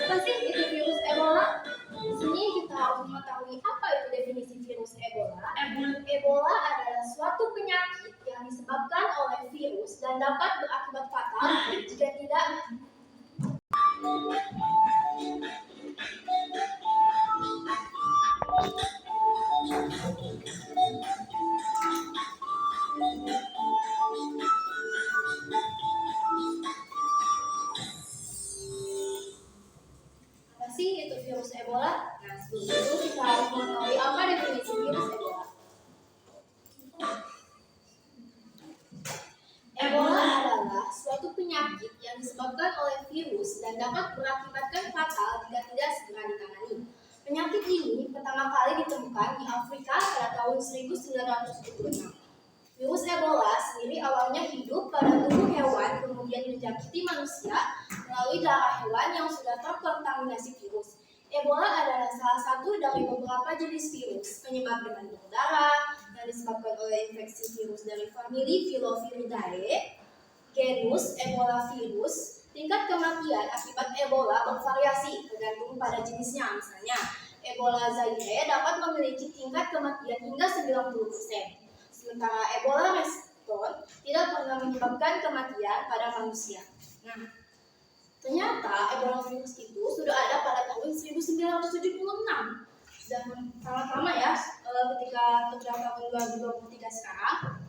apa sih itu virus Ebola? Di sini kita harus mengetahui apa itu definisi virus Ebola. Ebola adalah suatu penyakit yang disebabkan oleh virus dan dapat berakibat fatal jika tidak apa sih itu virus Ebola? Nah, sebelum itu kita harus mengetahui apa definisi virus Ebola. Ebola adalah suatu penyakit yang disebabkan oleh virus dan dapat berakibatkan fatal jika tidak segera ditangani. Penyakit ini pertama kali ditemukan di Afrika pada tahun 1976. Virus Ebola sendiri awalnya hidup pada tubuh hewan, kemudian menjangkiti manusia melalui darah hewan yang sudah terkontaminasi virus. Ebola adalah salah satu dari beberapa jenis virus penyebab demam berdarah yang disebabkan oleh infeksi virus dari famili Filoviridae, genus Ebola virus. Tingkat kematian akibat Ebola bervariasi tergantung pada jenisnya. Misalnya, Ebola Zaire dapat memiliki tingkat kematian hingga 90%. Sementara Ebola Reston tidak pernah menyebabkan kematian pada manusia. Nah, ternyata Ebola virus itu sudah ada pada tahun 1976 dan sangat lama ya, ketika terjadi tahun 2023 sekarang,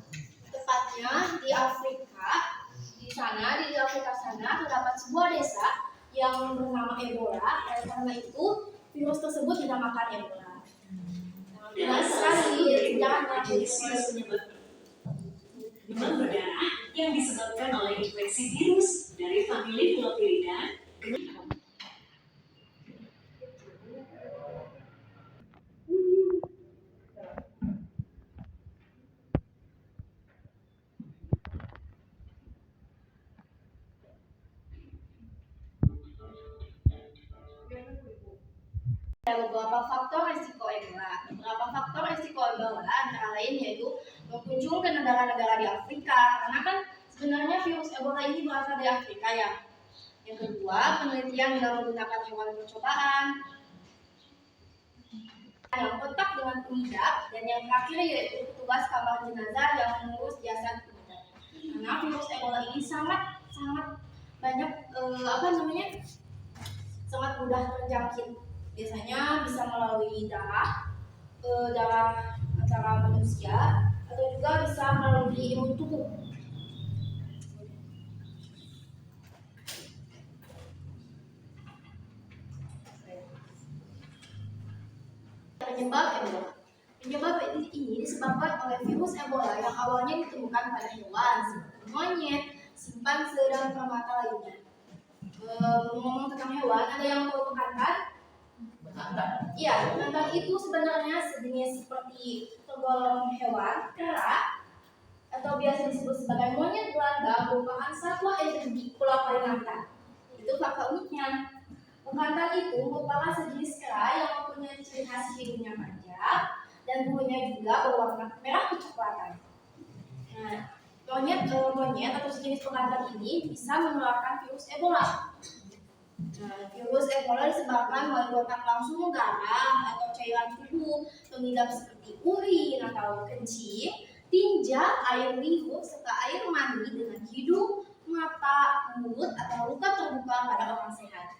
tepatnya di Afrika. Di Afrika sana terdapat sebuah desa yang bernama Ebola. Oleh karena itu, virus tersebut dinamakan Ebola. Jelas sekali, jangan jenis virus penyebab demam berdarah yang disebabkan oleh infeksi virus dari famili Filopirida. Ada beberapa faktor risiko Ebola. Beberapa faktor risiko Ebola antara lain yaitu berkunjung ke negara-negara di Afrika, karena kan sebenarnya virus Ebola ini berasal dari Afrika ya. Yang kedua, penelitian dengan menggunakan hewan percobaan. Yang kontak dengan pengidap, dan yang terakhir yaitu petugas kamar jenazah yang mengurus jasad pengidap. Karena virus Ebola ini sangat banyak sangat mudah terjangkit. Biasanya bisa melalui darah antara manusia, atau juga bisa melalui imun tubuh. Penyebab ini disebabkan oleh virus Ebola yang awalnya ditemukan pada hewan seperti monyet, simpanse, dan primata lainnya. Ngomong tentang hewan, ada yang tahu bekantan? Iya, bekantan itu sebenarnya sejenis seperti tergolong hewan kera atau biasa disebut sebagai monyet Belanda, merupakan satwa endemik Pulau Kalimantan. Itu fakta uniknya. Bekantan itu merupakan sejenis kera yang mempunyai ciri khas hidungnya panjang dan bulunya juga berwarna merah kecoklatan. Nah, monyet atau sejenis bekantan ini bisa menularkan virus Ebola. Nah, virus Ebola disebabkan melalui kontak langsung darah atau cairan tubuh pengidap seperti urin atau kencing, tinja, air liur, serta air mani dengan hidung, mata, mulut, atau luka terbuka pada orang sehat.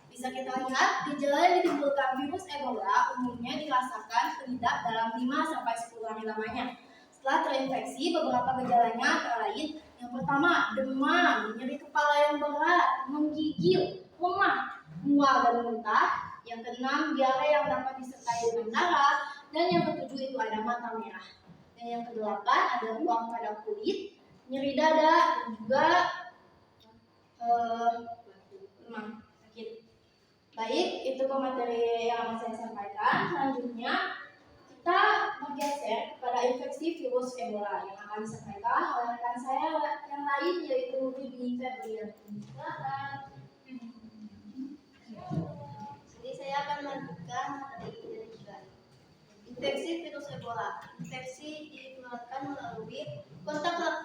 Bisa kita lihat, gejala yang ditimbulkan virus Ebola umumnya dirasakan pengidap dalam 5-10 hari lamanya. Setelah terinfeksi, beberapa gejalanya antara lain: yang pertama, demam, nyeri kepala yang berat, menggigil, lemah, mual dan muntah. Yang keenam, diare yang dapat disertai dengan darah. Dan yang ketujuh itu ada mata merah. Dan yang kedelapan ada ruam pada kulit, nyeri dada, dan juga lemah, sakit. Baik, itu pemateri yang akan saya sampaikan. Selanjutnya kita bergeser kepada infeksi virus Ebola yang akan disampaikan oleh rekan saya yang lain, yaitu Bibi Febrianti. Silakan. Jadi saya akan melanjutkan materi dari juga. Infeksi virus Ebola. Infeksi ditularkan melalui kontak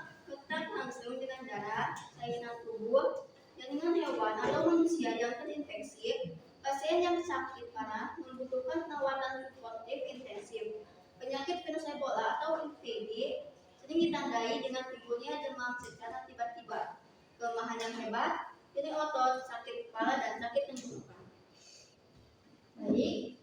langsung dengan darah, cairan tubuh, jaringan hewan atau manusia yang terinfeksi. Pasien yang sakit parah membutuhkan perawatan suportif intensif. Penyakit virus Ebola atau IVD sering ditandai dengan timbulnya demam secara tiba-tiba, kelemahan yang hebat, nyeri otot, sakit kepala, dan sakit tenggorokan. Baik,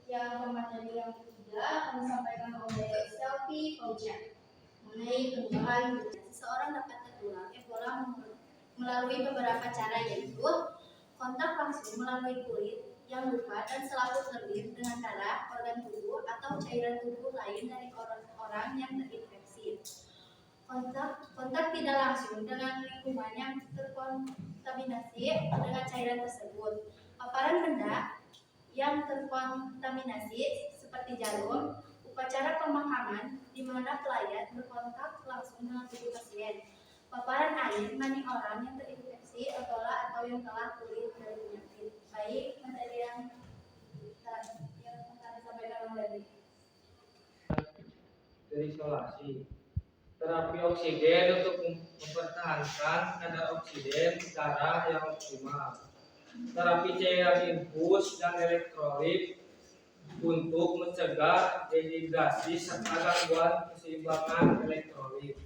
yang pemateri yang ketiga akan disampaikan oleh Selfie Fauzia mengenai pencegahan. Seseorang dapat tertular Ebola melalui beberapa cara, yaitu kontak langsung melalui kulit yang luka dan selaput lebih dengan darah, organ tubuh, atau cairan tubuh lain dari orang yang terinfeksi. Kontak tidak langsung dengan lingkungan yang terkontaminasi dengan cairan tersebut. Paparan benda yang terkontaminasi seperti jarum, upacara pemakaman di mana pelayan berkontak langsung dengan tubuh pasien. Paparan air mani orang yang terinfeksi Ebola atau yang telah pulih dari penyakit. Baik, materi yang akan disampaikan oleh Dari isolasi, terapi oksigen untuk mempertahankan kadar oksigen darah yang optimal. Terapi cairan infus dan elektrolit untuk mencegah dehidrasi serta gangguan keseimbangan elektrolit.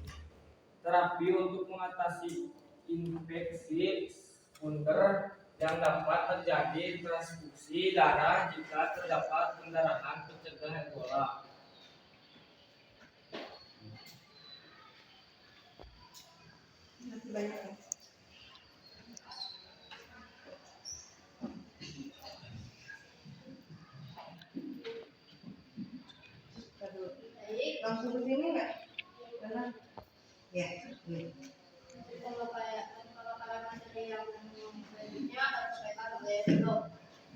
Terapi untuk mengatasi infeksi sekunder yang dapat terjadi transfusi darah jika terdapat pendarahan pencegah Ebola. Ya. Pemakaian materi yang selanjutnya terkait oleh Vito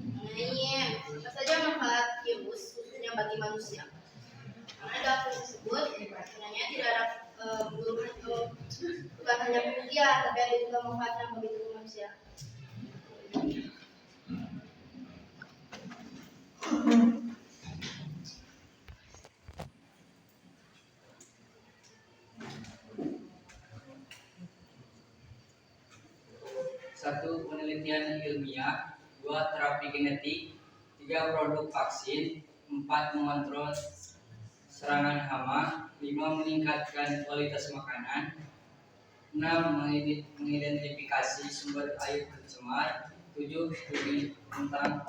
mengenai apa saja manfaat virus khususnya bagi manusia. Karena dalam virus tersebut sebenarnya tidak ada bukan hanya penelitian, tapi ada juga manfaatnya bagi tubuh manusia. Satu, penelitian ilmiah. 2, terapi genetik. 3, produk vaksin. 4, mengontrol serangan hama. 5, meningkatkan kualitas makanan. 6, mengidentifikasi sumber air tercemar. 7, studi tentang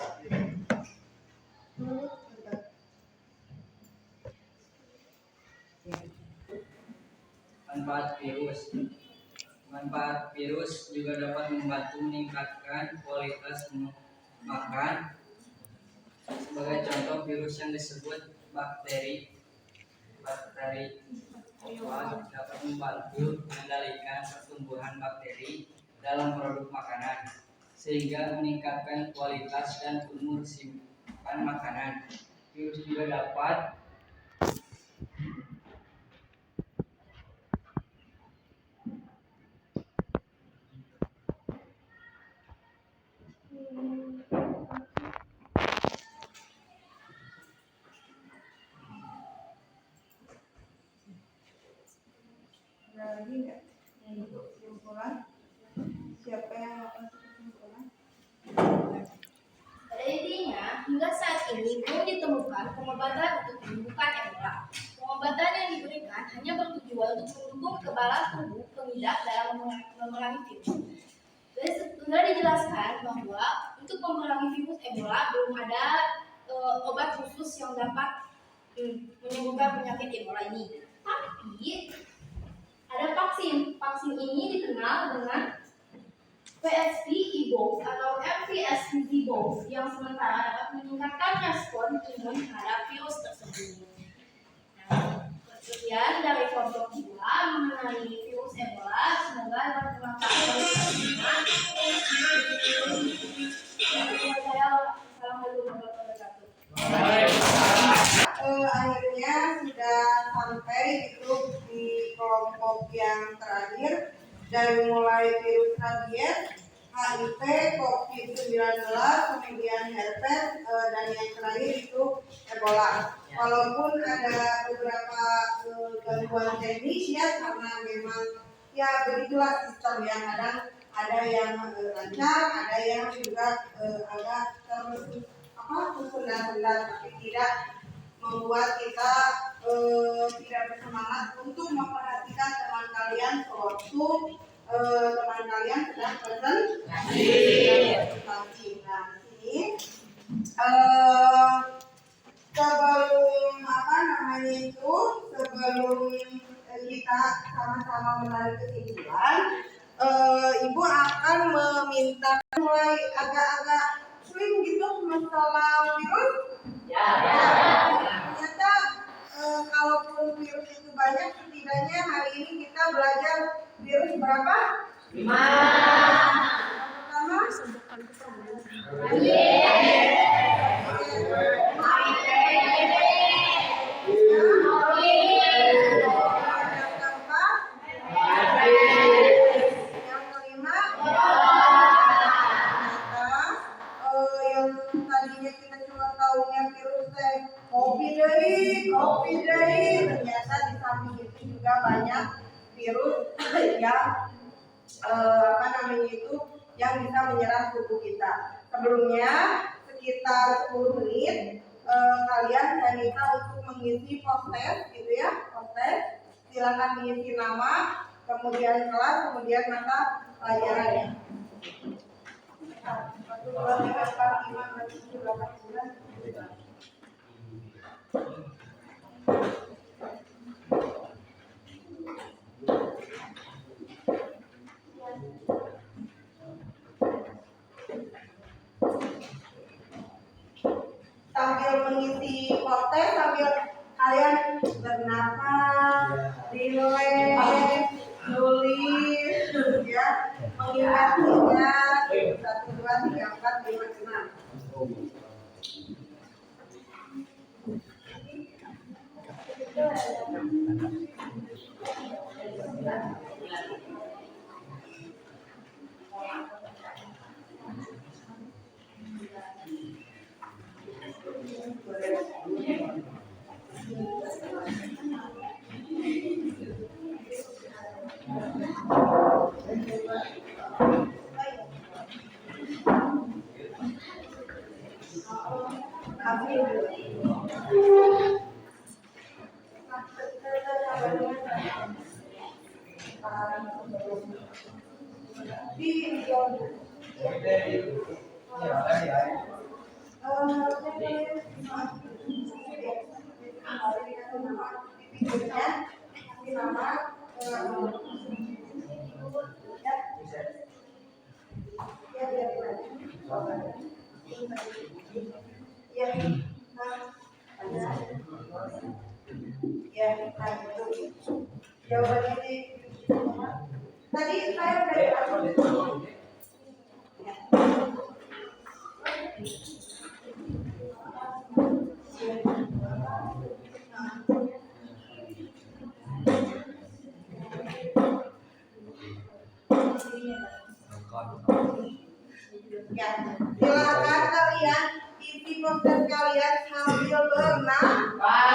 manfaat virus. Manfaat virus juga dapat membantu meningkatkan kualitas makan. Sebagai contoh, virus yang disebut bakteri dapat membantu mengendalikan pertumbuhan bakteri dalam produk makanan, sehingga meningkatkan kualitas dan umur simpan makanan. Virus juga dapat Ada lagi nggak kesimpulan? Siapa yang akan kesimpulan? Pada intinya, hingga saat ini belum ditemukan pengobatan untuk menyembuhkan Ebola. Pengobatan yang diberikan hanya bertujuan untuk mendukung kekebalan tubuh pengidap dalam memerangi virus. Sudah dijelaskan bahwa untuk memerangi virus Ebola belum ada obat khusus yang dapat menyembuhkan penyakit Ebola ini. Tapi ada vaksin. Vaksin ini dikenal dengan PSP Evox atau MPSP Evox yang sementara dapat meningkatkan respon imun terhadap virus tersebut. Nah, sekian dari kelompok 2 mengenai virus Ebola. Semoga dapat bermanfaat bagi kita semua. Assalamualaikum warahmatullahi wabarakatuh. Akhirnya sudah sampai itu di kelompok yang terakhir, dari mulai virus rabies, HIV, COVID-19, kemudian herpes, dan yang terakhir itu Ebola. Walaupun ada beberapa gangguan teknis ya, karena memang ya begitulah sistem yang ada yang lancar, ada yang juga agak tersendat-sendat, tapi tidak membuat kita tidak bersemangat untuk memperhatikan teman kalian sewaktu teman kalian sedang presentasi. Nah, di sini sebelum sebelum kita sama-sama menarik kesimpulan, Ibu akan meminta mulai agak-agak sering gitu masalah virus. Ternyata kalaupun virus itu banyak, setidaknya hari ini kita belajar virus berapa? 5. Pertama, yang keempat, yang kelima, yang tadinya kita cuma tahunya virus COVID, ternyata di samping itu juga banyak virus yang bisa menyerang tubuh kita. Sebelumnya sekitar 10 menit kalian saya minta untuk mengisi post-test gitu ya, post-test. Silakan mengisi nama, kemudian kelas, kemudian mata pelajarannya. 1, 2, 3, 4, 5, 6, 7, 8, 9. Sambil mengisi post-test, sambil kalian bernapas, relax, Mengingat 1, 2, 3, 4, 5, 6. Jawaban ini tadi saya udah ya, silakan kalian isi poster kalian sambil bernafas.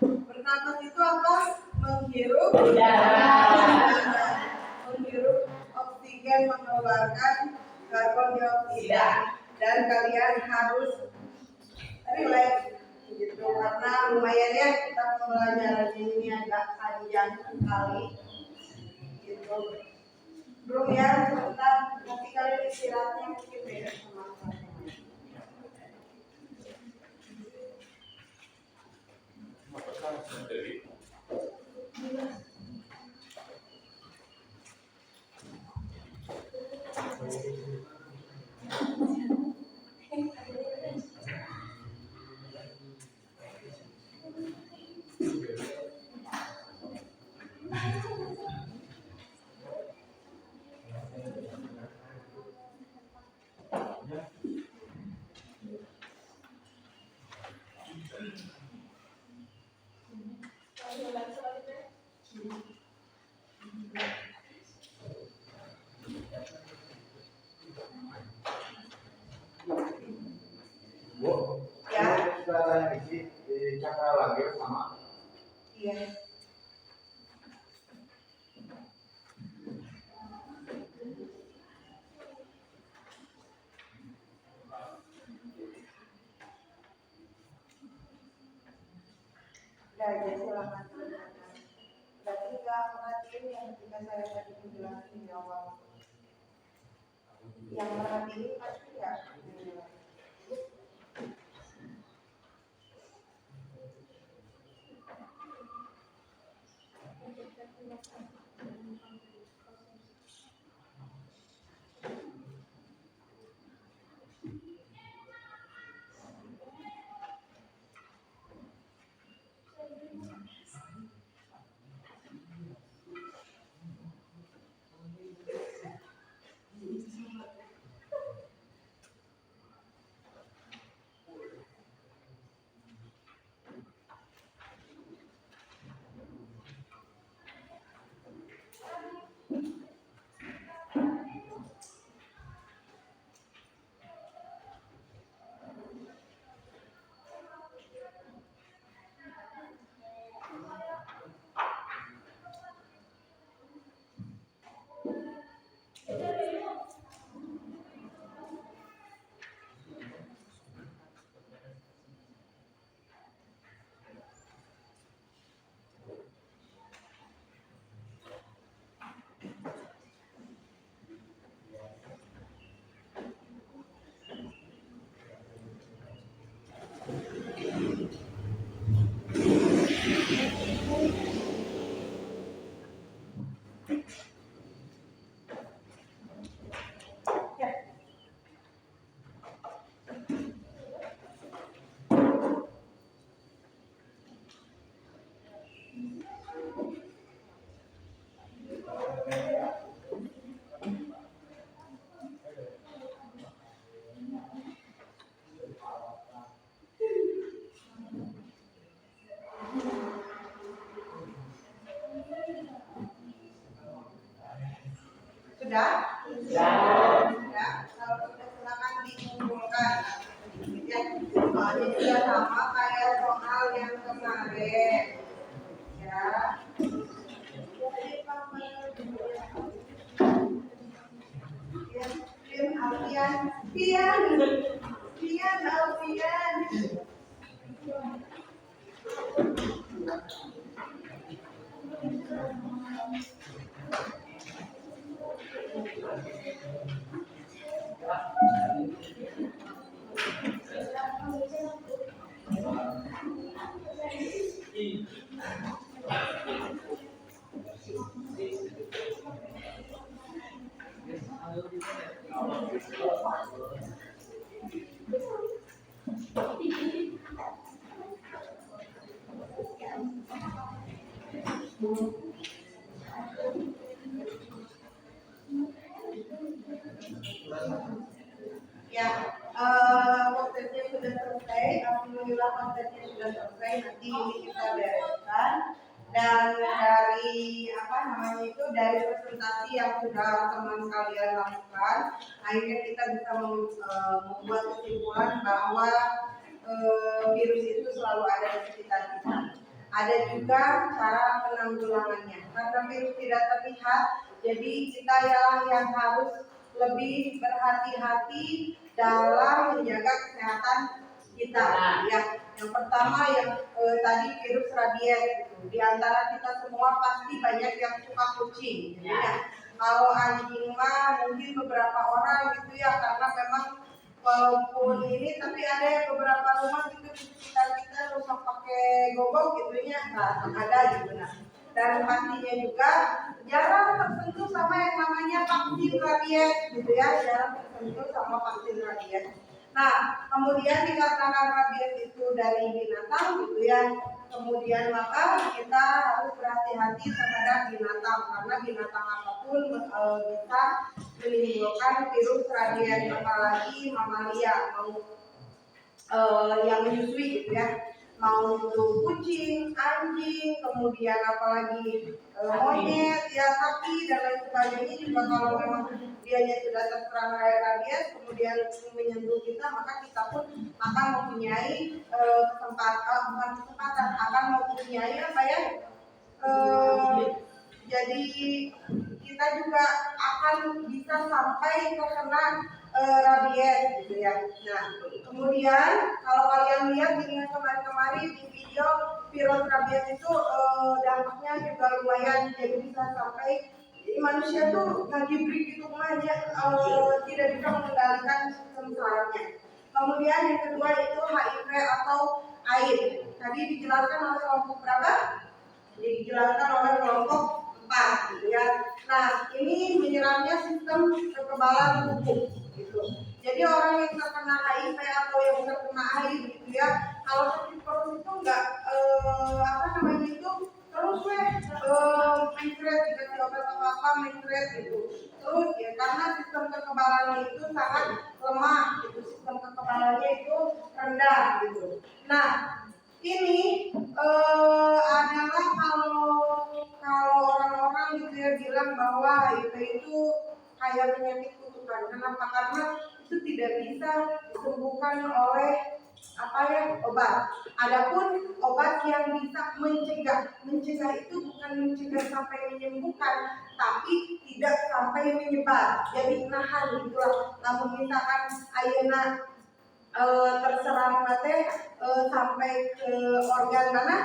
Bernafas itu apa? Menghirup udara, menghirup oksigen, mengeluarkan karbon dioksida, dan kalian harus relax gitu karena lumayan ya kita pembelajaran ini agak panjang sekali gitu. Belum ya, sebentar nanti kalian istirahatnya mungkin beda sama saya. Bu, Ya, suara yang isi di cakrawala sama. iya. Udah aja silakan. Berarti nggak perhatiin yang ketika saya tadi menjelaskan di awal. Yang perhatiin pasti nggak. Sudah? Sudah. Kalau sudah silakan dikumpulkan. Ya, soalnya juga sama kayak soal yang kemarin. Ya. Alfian. Ya, kontennya sudah selesai. Alhamdulillah kontennya sudah selesai. Nanti ini kita bereskan. Dan dari dari presentasi yang sudah teman kalian lakukan, akhirnya kita bisa membuat kesimpulan bahwa virus itu selalu ada di sekitar kita. Ada juga cara penanggulangannya. Karena virus tidak terlihat, jadi kita yang harus lebih berhati-hati dalam menjaga kesehatan kita. Ya, yang pertama yang tadi virus rabies. Di antara kita semua pasti banyak yang suka kucing. Jadi ya, kalau anjing mah mungkin beberapa orang gitu ya, karena memang walaupun ini tapi ada beberapa rumah gitu di sekitar kita rusak pakai gobok gitunya, nah ada gitu. Nah, dan pastinya juga jarang tersentuh sama yang namanya vaksin rabies gitu ya, jarang tersentuh sama vaksin rabies. Nah, kemudian dikarenakan rabies itu dari binatang gitu ya, kemudian maka kita harus berhati-hati terhadap binatang karena binatang apapun bisa menimbulkan virus rabies, apalagi mamalia yang menyusui gitu ya, mau itu kucing, anjing, kemudian apalagi monyet, ya sapi dan lain sebagainya juga kalau memang dianya sudah terserang rabies kemudian menyentuh kita, maka kita pun akan mempunyai akan mempunyai apa ya? Jadi kita juga akan bisa sampai terkena rabies gitu ya. Nah, kemudian kalau kalian lihat di kemarin-kemarin di video virus rabies itu dampaknya juga lumayan, jadi bisa sampai manusia tuh lagi begitu aja tidak bisa mengendalikan sistem sarafnya. Kemudian yang kedua itu HIV atau AIDS. Tadi dijelaskan oleh kelompok berapa? Dijelaskan oleh kelompok 4 gitu ya. Nah, ini menyerangnya sistem kekebalan tubuh gitu. Jadi orang yang terkena HIV atau yang terkena AIDS gitu ya, kalau sakit perut itu enggak terus mencret, dikasih obat apa mencret gitu. Terus ya karena sistem kekebalannya itu sangat lemah gitu, sistem kekebalannya itu rendah gitu. Nah, ini adalah kalau orang-orang gitu ya bilang bahwa HIV itu kayak penyakit kutukan. Kenapa? Karena itu tidak bisa disembuhkan oleh obat. Adapun obat yang bisa mencegah itu bukan mencegah sampai menyembuhkan, tapi tidak sampai menyebar. Jadi nahan gitulah. Namun misalkan ayeuna terserang sampai ke organ mana,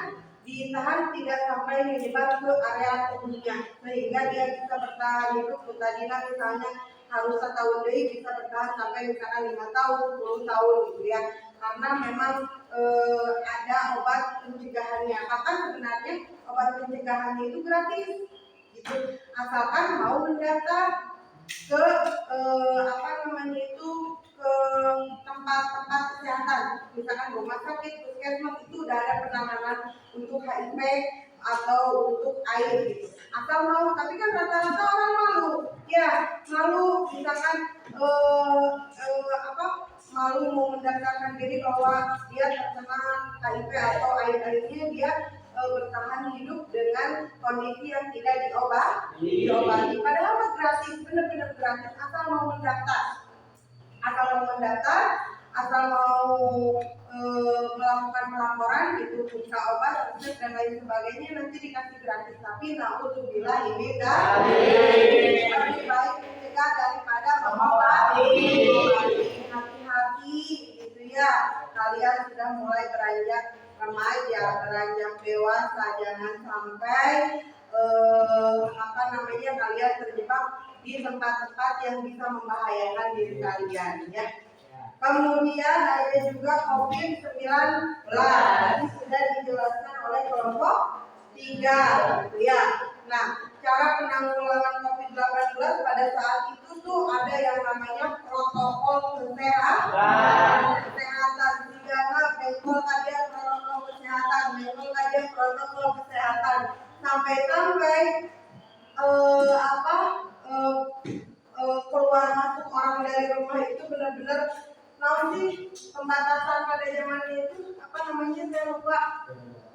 ditahan tidak sampai menyebar ke area tubuhnya, sehingga dia bisa bertahan hidup. Tadinya misalnya harus 1 tahun deh, bisa bertahan sampai misalkan 5 tahun, 10 tahun gitu ya. Karena memang ada obat pencegahannya. Bahkan sebenarnya obat pencegahannya itu gratis gitu, asalkan mau mendaftar ke ke tempat-tempat kesehatan, misalkan rumah sakit, puskesmas, itu udah ada penanganan untuk HIV atau untuk AIDS gitu. Asal mau, tapi kan rata-rata orang malu, misalkan malu mau mendaftarkan diri bahwa dia terkena HIV atau AIDS-nya, dia bertahan hidup dengan kondisi yang tidak diobati. Padahal mah gratis, benar-benar gratis. Asal mau mendaftar, asal mau melakukan pelaporan gitu, buka obat, resep dan lain sebagainya nanti dikasih gratis. Tapi naudzubillah ini lebih baik mencegah daripada mengobati. Hati-hati gitu ya. Kalian sudah mulai beranjak remaja, beranjak dewasa, jangan sampai kalian terjebak di tempat-tempat yang bisa membahayakan diri kalian ya. Kemudian ada juga COVID-19 ini sudah dijelaskan oleh kelompok 3 ya. Nah, cara penanggulangan COVID-19 pada saat itu tuh ada yang namanya protokol kesehatan. Sigana bengkol kadia protokol kesehatan, bengkol kadia protokol kesehatan. Sampai-sampai keluar masuk orang dari rumah itu benar-benar pembatasan pada zaman itu saya lupa,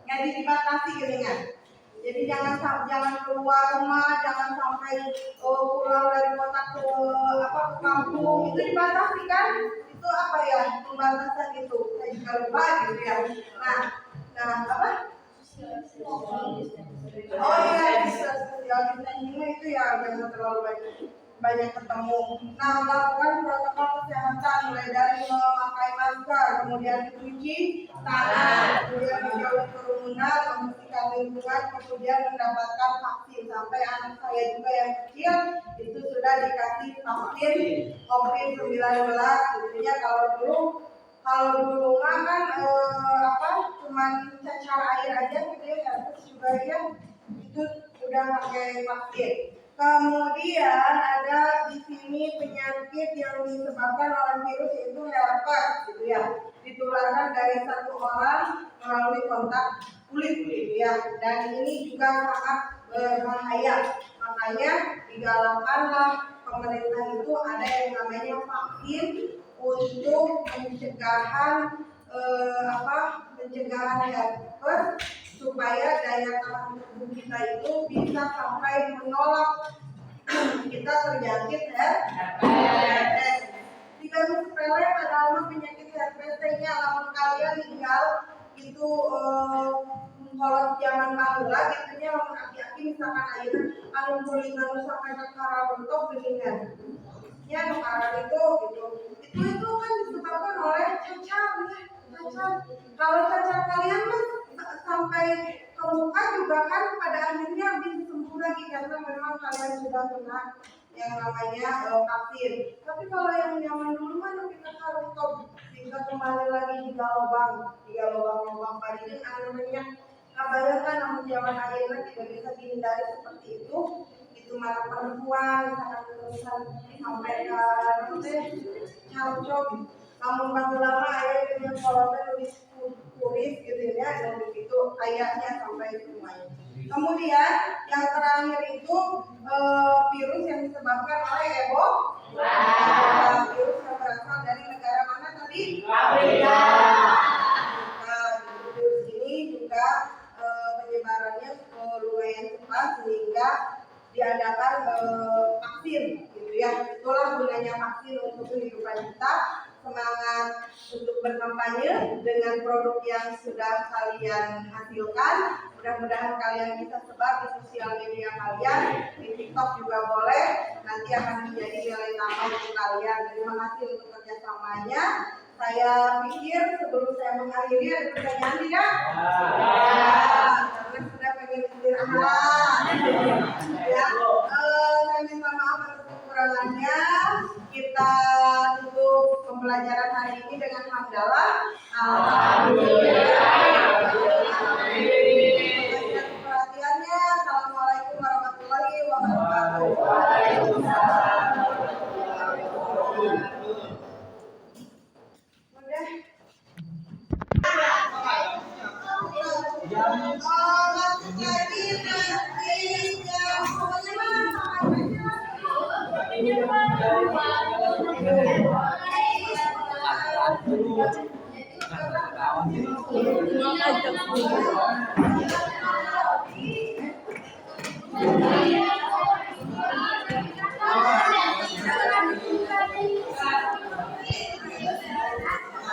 nggak dibatasi geningan. Jadi jangan keluar rumah, jangan sampai pulang dari kota ke kampung, itu dibatasi kan? Itu pembatasan itu. Saya juga lupa gitu ya. Nah apa? Oh iya, social distancing itu ya jangan terlalu banyak ketemu. Nah, melakukan protokol kesehatan mulai dari memakai masker, kemudian mencuci tangan, kemudian menjauhi kerumunan, membersihkan lingkungan, kemudian mendapatkan vaksin. Sampai anak saya juga yang kecil itu sudah dikasih vaksin COVID-19. Tentunya kalau dulu kan cuman cacar air aja gitu ya, terus juga ya itu sudah pakai vaksin. Kemudian ada di sini penyakit yang disebabkan oleh virus yaitu herpes gitu ya, ditularkan dari satu orang melalui kontak kulit gitu ya, dan ini juga sangat berbahaya. Makanya digalakkanlah pemerintah itu ada yang namanya vaksin untuk pencegahan herpes supaya daya tahan tubuh kita itu bisa sampai menolak kita terjangkit herpes. Jika sepele padahal penyakit herpesnya lamun kalian tinggal itu kalau zaman baheula gitunya lamun aki-aki misalkan ayeuna anu kulit anu sampai ka karabentok geuningan. Ya karena itu kan disebabkan oleh cacar. Kalau cacar kalian sampai ke muka juga kan pada akhirnya bisa sembuh lagi karena memang kalian sudah kena yang namanya vaksin. Tapi kalau yang zaman dulu kan kita harus sehingga kembali lagi tiga lubang padi namanya. Bayangkan namun zaman akhirnya tidak bisa dihindari seperti itu mana perempuan misalkan sampai ke cangcok, namun lama ayah punya kolonel nulis tulis gitu ya, dan begitu ayahnya sampai semuanya. Kemudian yang terakhir itu virus yang disebabkan oleh Ebola. Virus yang berasal dari negara mana tadi? Afrika. Nah, virus ini juga penyebarannya lumayan cepat sehingga diadakan vaksin gitu ya. Itulah gunanya vaksin untuk kehidupan kita. Semangat untuk berkampanye dengan produk yang sudah kalian hasilkan. Mudah-mudahan kalian bisa sebar di sosial media kalian, di TikTok juga boleh. Nanti akan menjadi nilai tambah untuk kalian. Terima kasih untuk kerjasamanya. Saya pikir sebelum saya mengakhiri ada pertanyaan tidak? Karena sudah pengen istirahat. Ya, saya minta maaf atas kekurangannya. Kita tutup pembelajaran hari ini dengan hamdalah. Alhamdulillah. Perhatiannya. Assalamualaikum warahmatullahi wabarakatuh. Waalaikumsalam. Ini Iya.